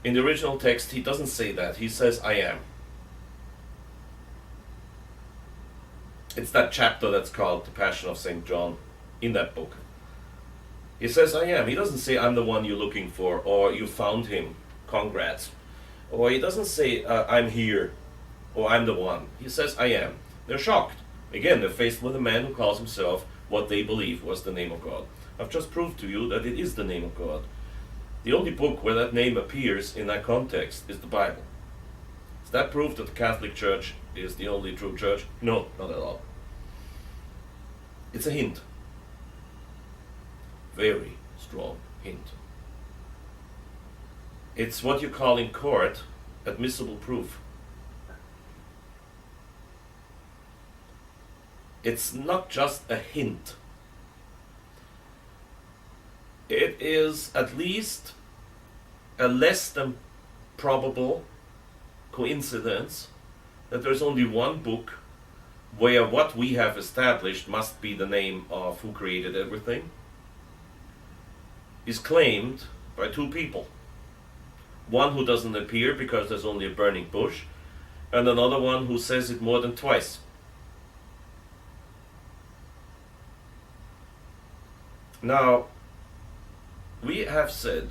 in the original text he doesn't say that. He says, I am. It's that chapter that's called The Passion of St. John in that book. He says, I am. He doesn't say, I'm the one you're looking for, or you found him, congrats. Or he doesn't say, I'm here, or I'm the one. He says, I am. They're shocked. Again, they're faced with a man who calls himself what they believe was the name of God. I've just proved to you that it is the name of God. The only book where that name appears in that context is the Bible. Is that proof that the Catholic Church is the only true church? No, not at all. It's a hint. Very strong hint. It's what you call in court admissible proof. It's not just a hint. It is at least a less than probable coincidence that there's only one book where what we have established must be the name of who created everything is claimed by two people. One who doesn't appear because there's only a burning bush, and another one who says it more than twice. Now, we have said,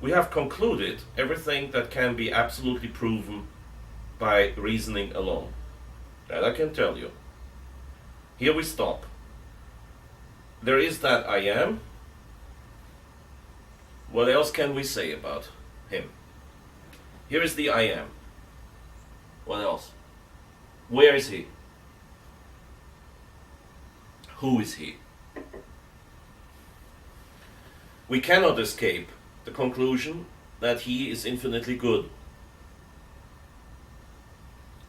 we have concluded everything that can be absolutely proven by reasoning alone. That I can tell you. Here we stop. There is that I am. What else can we say about him? Here is the I am. What else? Where is he? Who is he? We cannot escape the conclusion that he is infinitely good.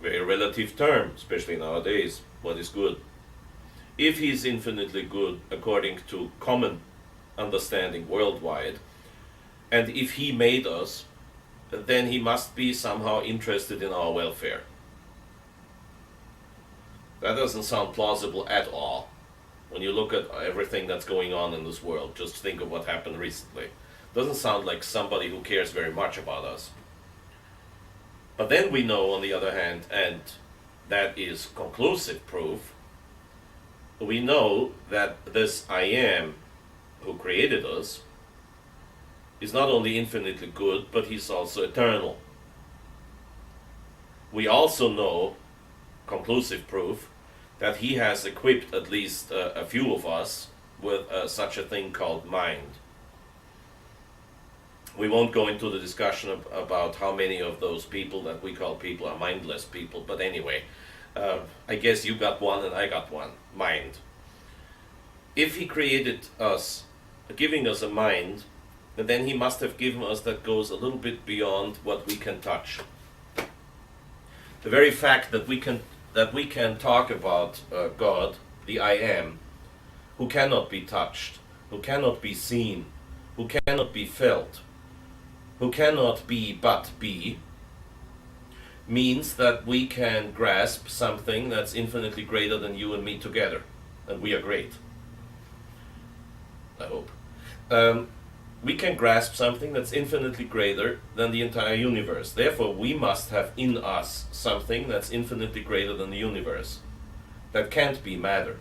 Very relative term, especially nowadays. What is good? If he is infinitely good according to common understanding worldwide, and if he made us, then he must be somehow interested in our welfare. That doesn't sound plausible at all. When you look at everything that's going on in this world, just think of what happened recently. Doesn't sound like somebody who cares very much about us. But then we know, on the other hand, and that is conclusive proof, we know that this I am who created us is not only infinitely good, but he's also eternal. We also know, conclusive proof, that he has equipped at least a few of us with such a thing called mind. We won't go into the discussion about how many of those people that we call people are mindless people, but anyway, I guess you got one and I got one, mind. If he created us, giving us a mind, then he must have given us that goes a little bit beyond what we can touch. The very fact that we can talk about God, the I am, who cannot be touched, who cannot be seen, who cannot be felt, who cannot be but be, means that we can grasp something that's infinitely greater than you and me together. And we are great. I hope. We can grasp something that's infinitely greater than the entire universe. Therefore, we must have in us something that's infinitely greater than the universe. That can't be matter.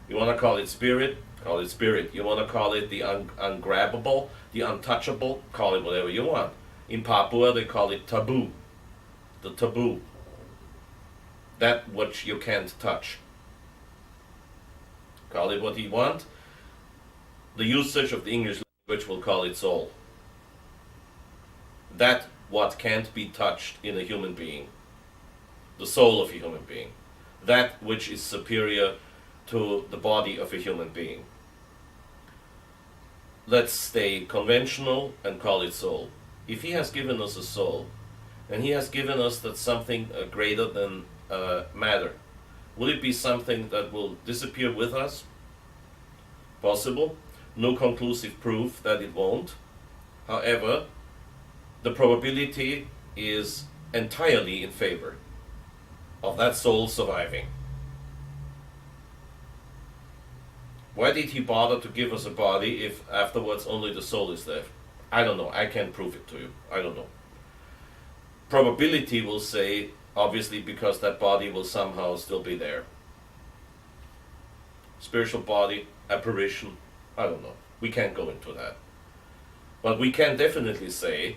You want to call it spirit? Call it spirit. You want to call it the ungrabbable, the untouchable? Call it whatever you want. In Papua, they call it taboo. The taboo. That which you can't touch. Call it what you want. The usage of the English language will call it soul. That what can't be touched in a human being. The soul of a human being. That which is superior to the body of a human being. Let's stay conventional and call it soul. If he has given us a soul, And he has given us that something greater than matter. Will it be something that will disappear with us? Possible. No conclusive proof that it won't. However, the probability is entirely in favor of that soul surviving. Why did he bother to give us a body if afterwards only the soul is left? I don't know. I can't prove it to you. I don't know. Probability will say, obviously, because that body will somehow still be there. Spiritual body, apparition, I don't know. We can't go into that. But we can definitely say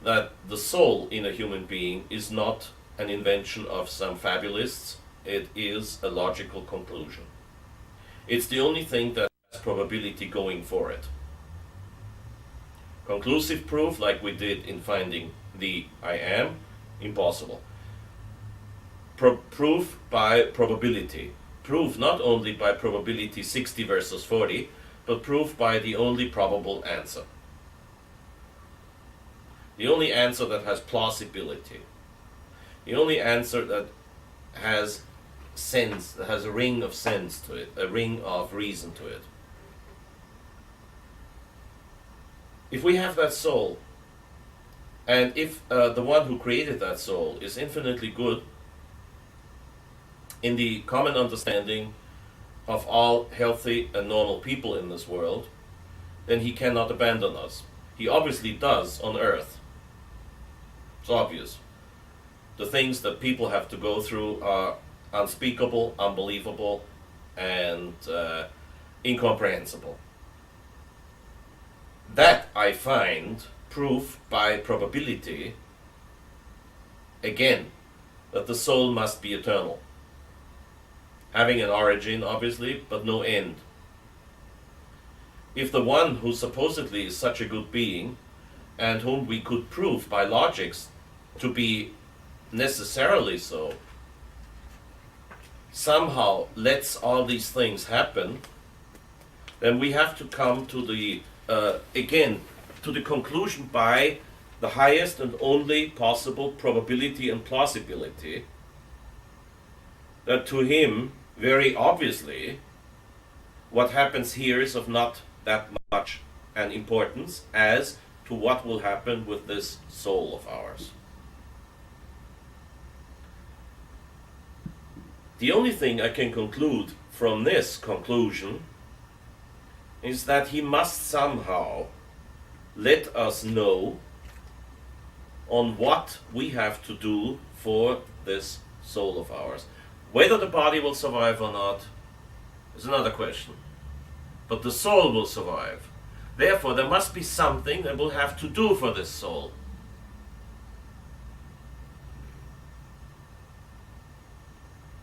that the soul in a human being is not an invention of some fabulists. It is a logical conclusion. It's the only thing that has probability going for it. Conclusive proof, like we did in finding the I am, impossible. Proof by probability. Proof not only by probability 60 versus 40, but proof by the only probable answer. The only answer that has plausibility. The only answer that has sense, that has a ring of sense to it, a ring of reason to it. If we have that soul, and if the one who created that soul is infinitely good, in the common understanding of all healthy and normal people in this world, then he cannot abandon us. He obviously does on earth. It's obvious. The things that people have to go through are unspeakable, unbelievable, and incomprehensible. That I find proof by probability, again, that the soul must be eternal. Having an origin, obviously, but no end. If the one who supposedly is such a good being, and whom we could prove by logics to be necessarily so, somehow lets all these things happen, then we have to come to the, again, to the conclusion by the highest and only possible probability and plausibility that to him, very obviously, what happens here is of not that much an importance as to what will happen with this soul of ours. The only thing I can conclude from this conclusion is that he must somehow let us know on what we have to do for this soul of ours. Whether the body will survive or not is another question. But the soul will survive. Therefore, there must be something that we'll have to do for this soul.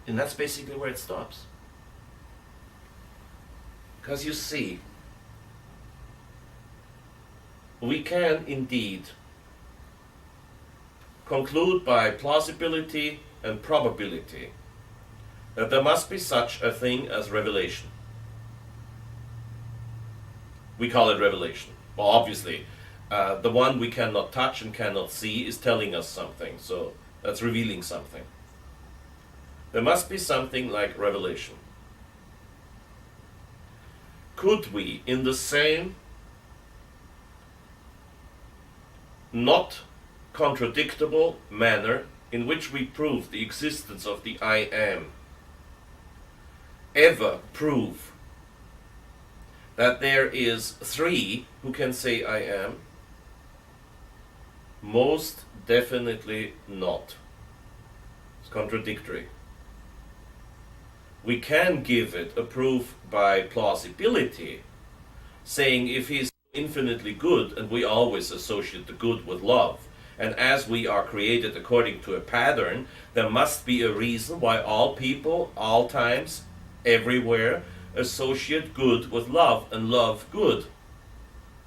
And that's basically where it stops. Because you see, we can indeed conclude by plausibility and probability that there must be such a thing as revelation. We call it revelation. Well, obviously, the one we cannot touch and cannot see is telling us something, so that's revealing something. There must be something like revelation. Could we, in the same not contradictable manner in which we prove the existence of the I am, ever prove that there is three who can say I am? Most definitely not. It's contradictory. We can give it a proof by plausibility, saying if he's infinitely good, and we always associate the good with love, and as we are created according to a pattern, there must be a reason why all people, all times, everywhere, associate good with love and love good.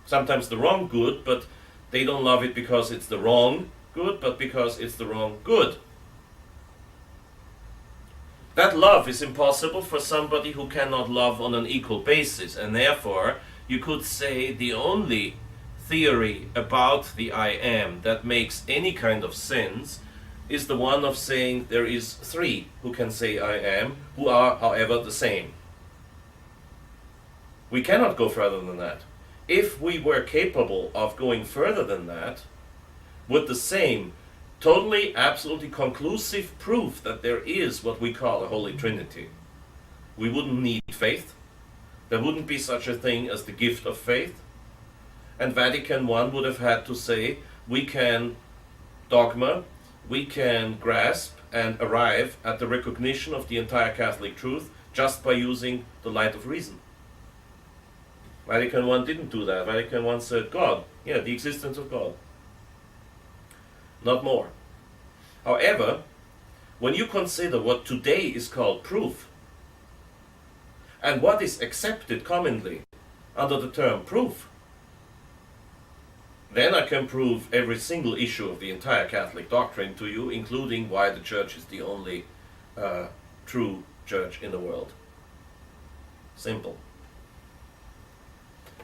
Sometimes the wrong good, but they don't love it because it's the wrong good, but because it's the wrong good. That love is impossible for somebody who cannot love on an equal basis, and therefore you could say the only theory about the I am that makes any kind of sense is the one of saying there is three who can say I am, who are, however, the same. We cannot go further than that. If we were capable of going further than that, with the same totally, absolutely conclusive proof that there is what we call a Holy Trinity, we wouldn't need faith. There wouldn't be such a thing as the gift of faith. And Vatican I would have had to say, we can dogma, we can grasp and arrive at the recognition of the entire Catholic truth just by using the light of reason. Vatican I didn't do that. Vatican I said God, yeah, the existence of God. Not more. However, when you consider what today is called proof, and what is accepted commonly under the term proof, then I can prove every single issue of the entire Catholic doctrine to you, including why the Church is the only true church in the world. Simple.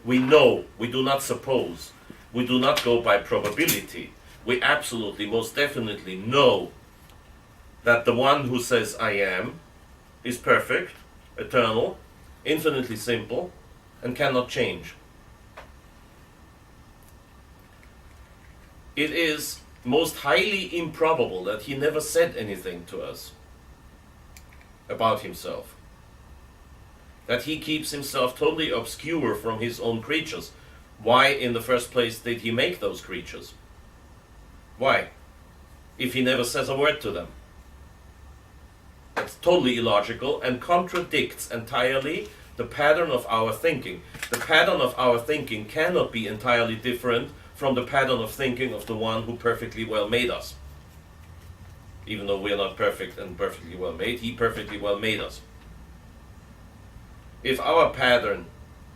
We know, we do not suppose, we do not go by probability. We absolutely, most definitely know that the one who says I am is perfect, eternal, infinitely simple, and cannot change. It is most highly improbable that he never said anything to us about himself. That he keeps himself totally obscure from his own creatures. Why, in the first place, did he make those creatures? Why? If he never says a word to them. That's totally illogical and contradicts entirely the pattern of our thinking. The pattern of our thinking cannot be entirely different from the pattern of thinking of the one who perfectly well made us. Even though we are not perfect and perfectly well made, he perfectly well made us. If our pattern,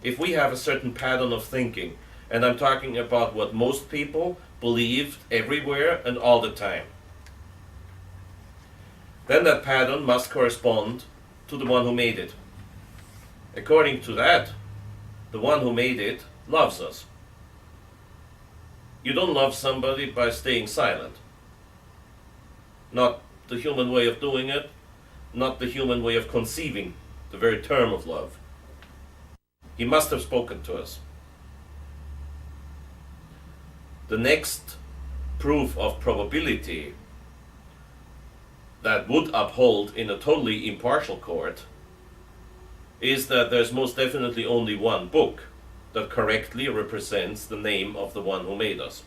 if we have a certain pattern of thinking, and I'm talking about what most people believed everywhere and all the time, then that pattern must correspond to the one who made it. According to that, the one who made it loves us. You don't love somebody by staying silent. Not the human way of doing it, not the human way of conceiving the very term of love. He must have spoken to us. The next proof of probability that would uphold in a totally impartial court is that there's most definitely only one book that correctly represents the name of the one who made us.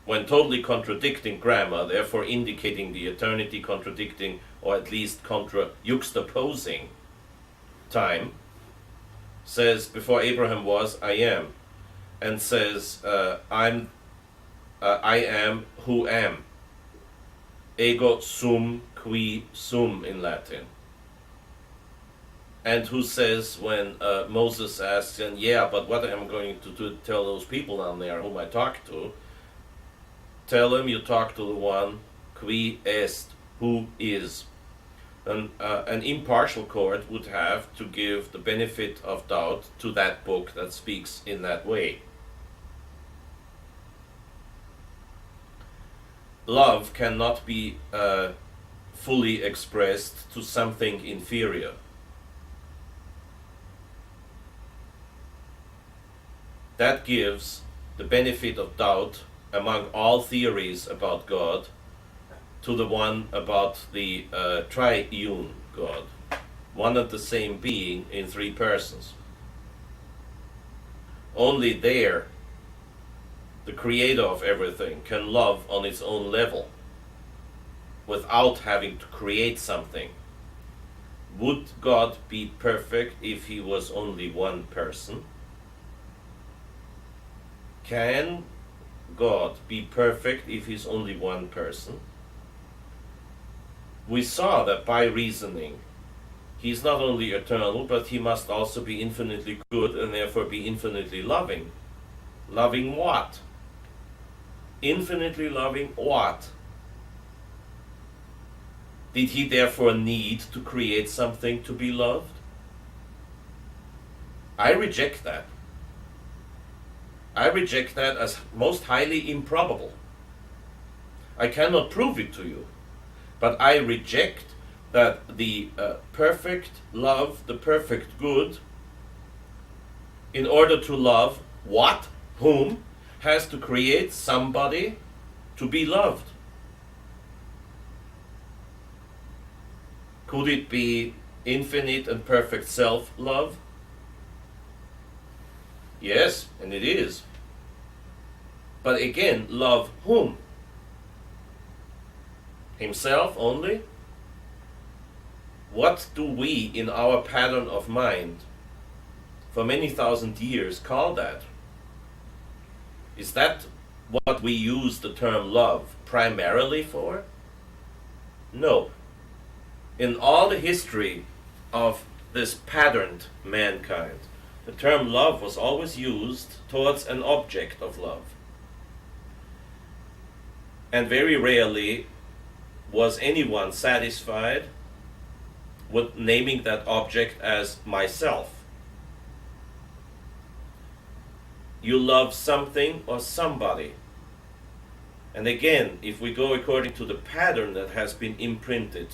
When totally contradicting grammar, therefore indicating the eternity, contradicting or at least juxtaposing time, says before Abraham was, I am, and says I am who am. Ego sum qui sum in Latin. And who says when Moses asks, and yeah, but what am I going to tell those people down there whom I talk to? Tell them you talk to the one qui est, who is. And an impartial court would have to give the benefit of doubt to that book that speaks in that way. Love cannot be fully expressed to something inferior. That gives the benefit of doubt among all theories about God to the one about the triune God, one and the same being in three persons. Only there the creator of everything can love on its own level without having to create something. Would God be perfect if he was only one person? Can God be perfect if he's only one person? We saw that by reasoning, he's not only eternal, but he must also be infinitely good and therefore be infinitely loving. Loving what? Infinitely loving what? Did he therefore need to create something to be loved? I reject that. I reject that as most highly improbable. I cannot prove it to you, but I reject that the perfect love, the perfect good, in order to love what, whom, has to create somebody to be loved. Could it be infinite and perfect self-love? Yes, and it is. But again, love whom? Himself only? What do we in our pattern of mind for many thousand years call that? Is that what we use the term love primarily for? No. In all the history of this patterned mankind, the term love was always used towards an object of love. And very rarely was anyone satisfied with naming that object as myself. You love something or somebody. And again, if we go according to the pattern that has been imprinted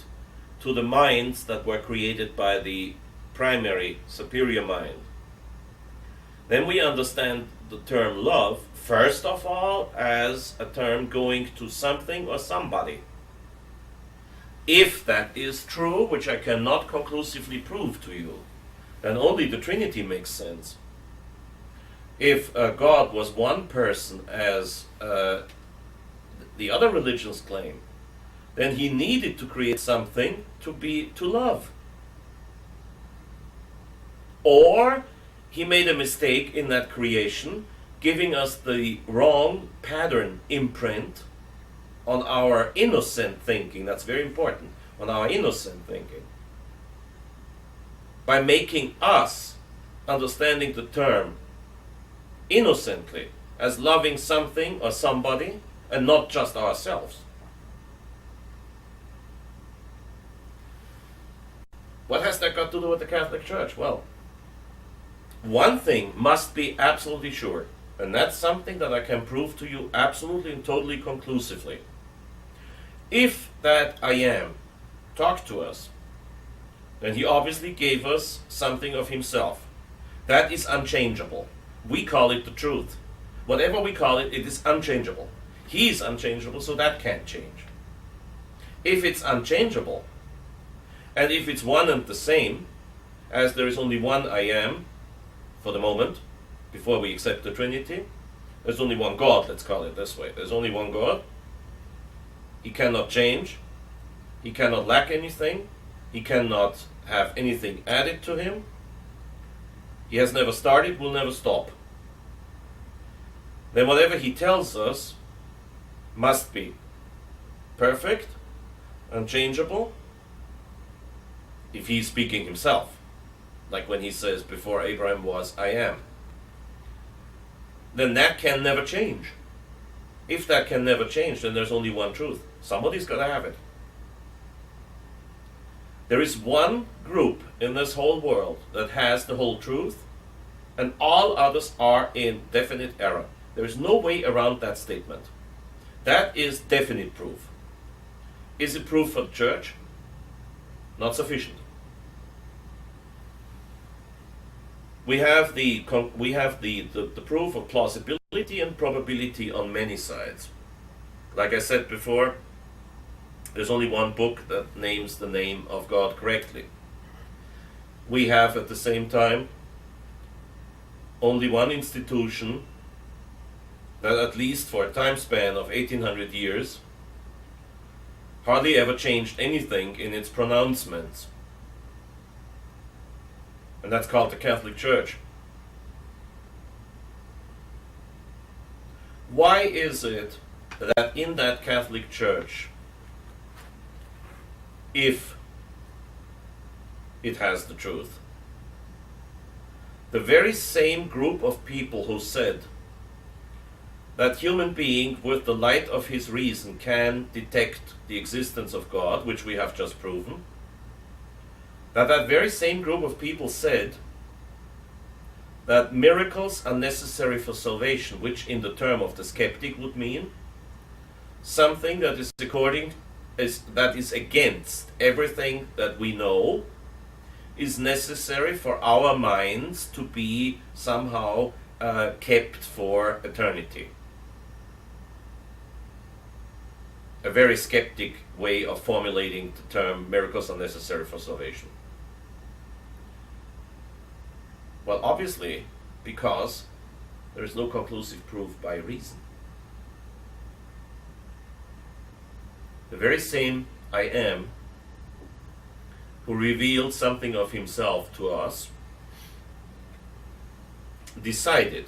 to the minds that were created by the primary superior mind, then we understand the term love, first of all, as a term going to something or somebody. If that is true, which I cannot conclusively prove to you, then only the Trinity makes sense. If God was one person, as the other religions claim, then he needed to create something to love. Or he made a mistake in that creation, giving us the wrong pattern imprint on our innocent thinking. That's very important, on our innocent thinking. By making us understanding the term innocently as loving something or somebody and not just ourselves. What has that got to do with the Catholic Church? Well, one thing must be absolutely sure, and that's something that I can prove to you absolutely and totally conclusively. If that I am talked to us, then he obviously gave us something of himself. That is unchangeable. We call it the truth. Whatever we call it, it is unchangeable. He is unchangeable, so that can't change. If it's unchangeable, and if it's one and the same, as there is only one I am, for the moment, before we accept the Trinity, there's only one God, let's call it this way. There's only one God. He cannot change. He cannot lack anything. He cannot have anything added to him. He has never started, will never stop. Then whatever he tells us must be perfect, unchangeable, if he's speaking himself. Like when he says, before Abraham was, I am. Then that can never change. If that can never change, then there's only one truth. Somebody's got to have it. There is one group in this whole world that has the whole truth, and all others are in definite error. There is no way around that statement. That is definite proof. Is it proof for the church? Not sufficient. We have the proof of plausibility and probability on many sides. Like I said before, there's only one book that names the name of God correctly. We have at the same time only one institution that, at least for a time span of 1800 years, hardly ever changed anything in its pronouncements. And that's called the Catholic Church. Why is it that in that Catholic Church, if it has the truth, the very same group of people who said that human being with the light of his reason can detect the existence of God, which we have just proven, that very same group of people said that miracles are necessary for salvation, which in the term of the skeptic would mean something that is against everything that we know, is necessary for our minds to be somehow kept for eternity. A very skeptic way of formulating the term miracles are necessary for salvation. Well, obviously, because there is no conclusive proof by reason. The very same I Am who revealed something of himself to us decided,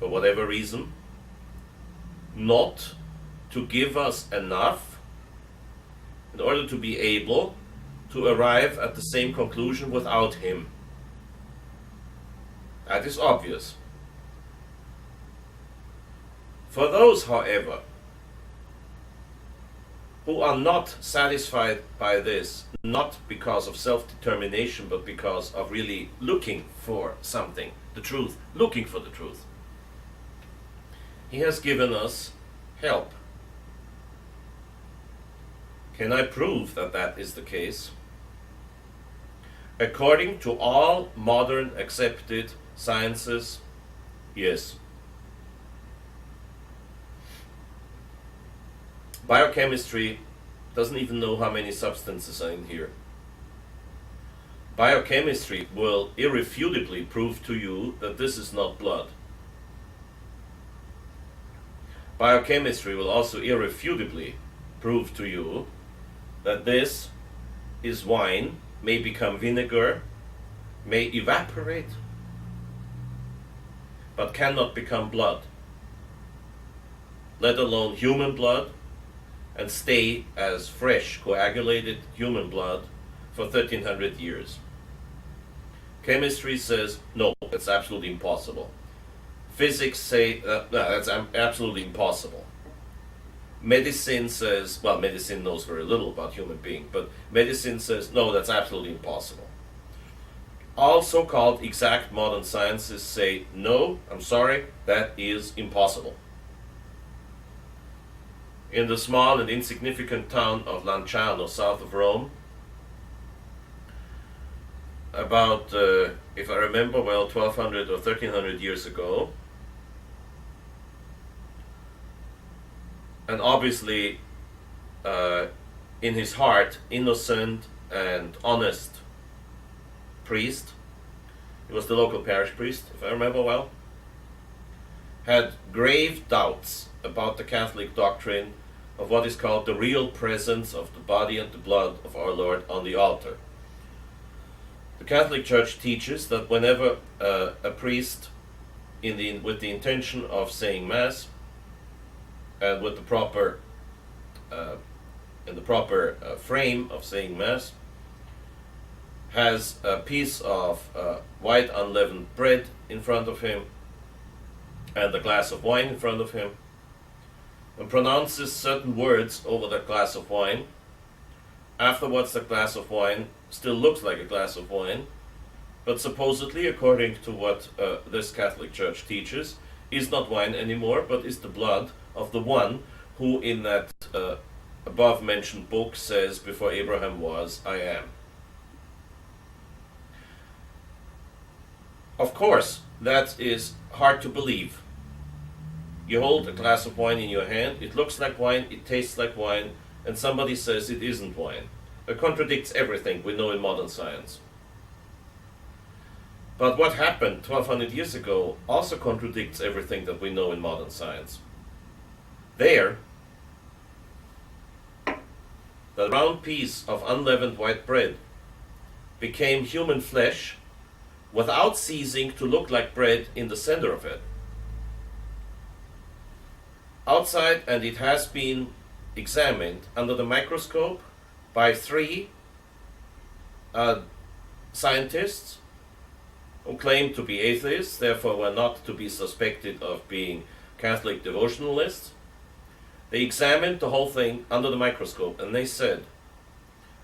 for whatever reason, not to give us enough in order to be able to arrive at the same conclusion without him. That is obvious. For those, however, who are not satisfied by this, not because of self-determination, but because of really looking for something, the truth, looking for the truth, he has given us help. Can I prove that that is the case? According to all modern accepted sciences, yes. Biochemistry doesn't even know how many substances are in here. Biochemistry will irrefutably prove to you that this is not blood. Biochemistry will also irrefutably prove to you that this is wine, may become vinegar, may evaporate, but cannot become blood, let alone human blood, and stay as fresh, coagulated human blood for 1300 years. Chemistry says, no, it's absolutely impossible. Physics say, no, that's absolutely impossible. Medicine says, well, medicine knows very little about human being, but medicine says, no, that's absolutely impossible. All so-called exact modern sciences say, no, I'm sorry, that is impossible. In the small and insignificant town of Lanciano, south of Rome, about, if I remember well, 1200 or 1300 years ago, and obviously in his heart, innocent and honest priest, he was the local parish priest, if I remember well, had grave doubts about the Catholic doctrine of what is called the real presence of the body and the blood of our Lord on the altar. The Catholic Church teaches that whenever a priest, with the intention of saying Mass, and with the proper frame of saying Mass, has a piece of white unleavened bread in front of him and a glass of wine in front of him, and pronounces certain words over that glass of wine. Afterwards, the glass of wine still looks like a glass of wine, but supposedly, according to what this Catholic Church teaches, is not wine anymore, but is the blood of the one who in that above-mentioned book says, before Abraham was, I am. Of course, that is hard to believe. You hold a glass of wine in your hand, it looks like wine, it tastes like wine, and somebody says it isn't wine. It contradicts everything we know in modern science. But what happened 1200 years ago also contradicts everything that we know in modern science. There, the round piece of unleavened white bread became human flesh without ceasing to look like bread in the center of it. Outside, and it has been examined under the microscope by 3 scientists who claim to be atheists, therefore were not to be suspected of being Catholic devotionalists. They examined the whole thing under the microscope and they said,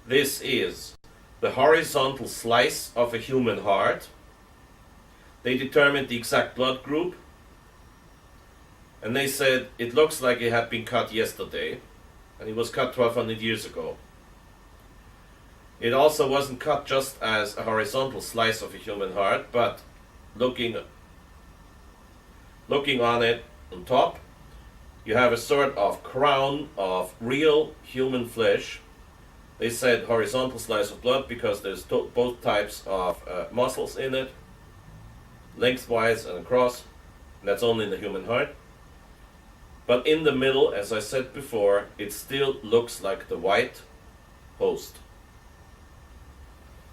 this is the horizontal slice of a human heart, They determined the exact blood group, and they said it looks like it had been cut yesterday, and it was cut 1200 years ago. It also wasn't cut just as a horizontal slice of a human heart, but looking on it on top, you have a sort of crown of real human flesh. They said horizontal slice of blood because there's both types of muscles in it, lengthwise and across. And that's only in the human heart. But in the middle, as I said before, it still looks like the white host.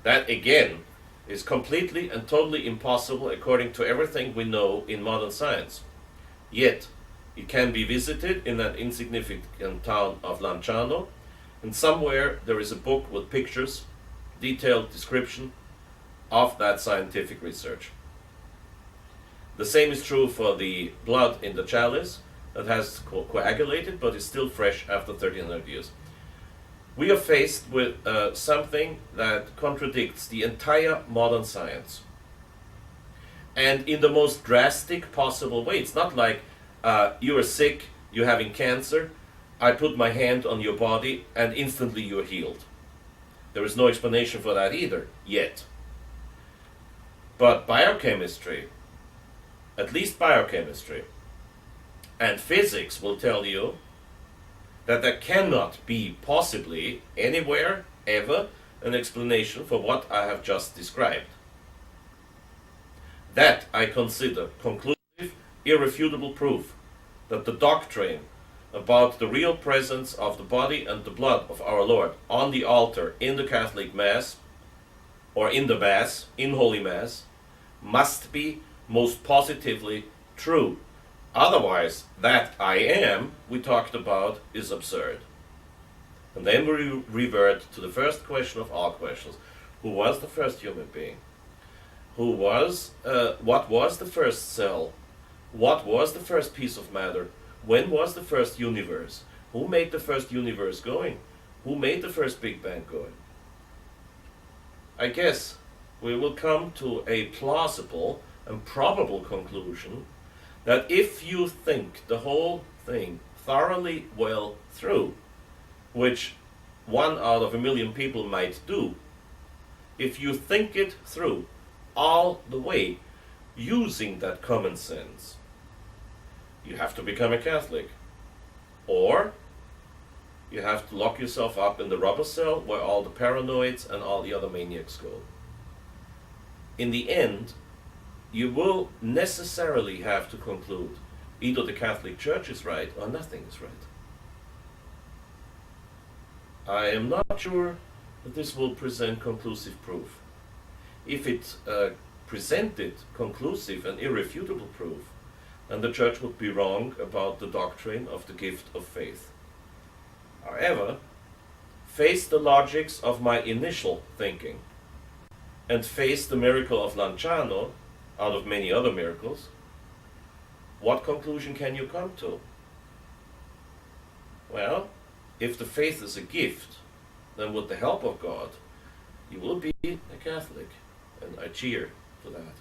That again is completely and totally impossible according to everything we know in modern science. Yet, it can be visited in that insignificant town of Lanciano, and somewhere there is a book with pictures, detailed description of that scientific research. The same is true for the blood in the chalice that has coagulated but is still fresh after 1300 years. We are faced with something that contradicts the entire modern science. And in the most drastic possible way. It's not like you are sick, you're having cancer, I put my hand on your body and instantly you're healed. There is no explanation for that either, yet. But biochemistry, at least biochemistry, and physics will tell you that there cannot be possibly anywhere, ever, an explanation for what I have just described. That I consider conclusive, irrefutable proof that the doctrine about the real presence of the body and the blood of our Lord on the altar in the Catholic Mass, or in the Mass, in Holy Mass, must be most positively true. Otherwise, that I am we talked about is absurd. And then we revert to the first question of all questions. Who was the first human being? What was the first cell? What was the first piece of matter? When was the first universe? Who made the first universe going? Who made the first Big Bang going? I guess we will come to a plausible and probable conclusion that if you think the whole thing thoroughly well through, which 1 out of 1,000,000 people might do, if you think it through all the way using that common sense, you have to become a Catholic. Or you have to lock yourself up in the rubber cell where all the paranoids and all the other maniacs go. In the end, you will necessarily have to conclude either the Catholic Church is right or nothing is right. I am not sure that this will present conclusive proof. If it presented conclusive and irrefutable proof, then the Church would be wrong about the doctrine of the gift of faith. However, face the logics of my initial thinking and face the miracle of Lanciano out of many other miracles, what conclusion can you come to? Well, if the faith is a gift, then with the help of God, you will be a Catholic, and I cheer for that.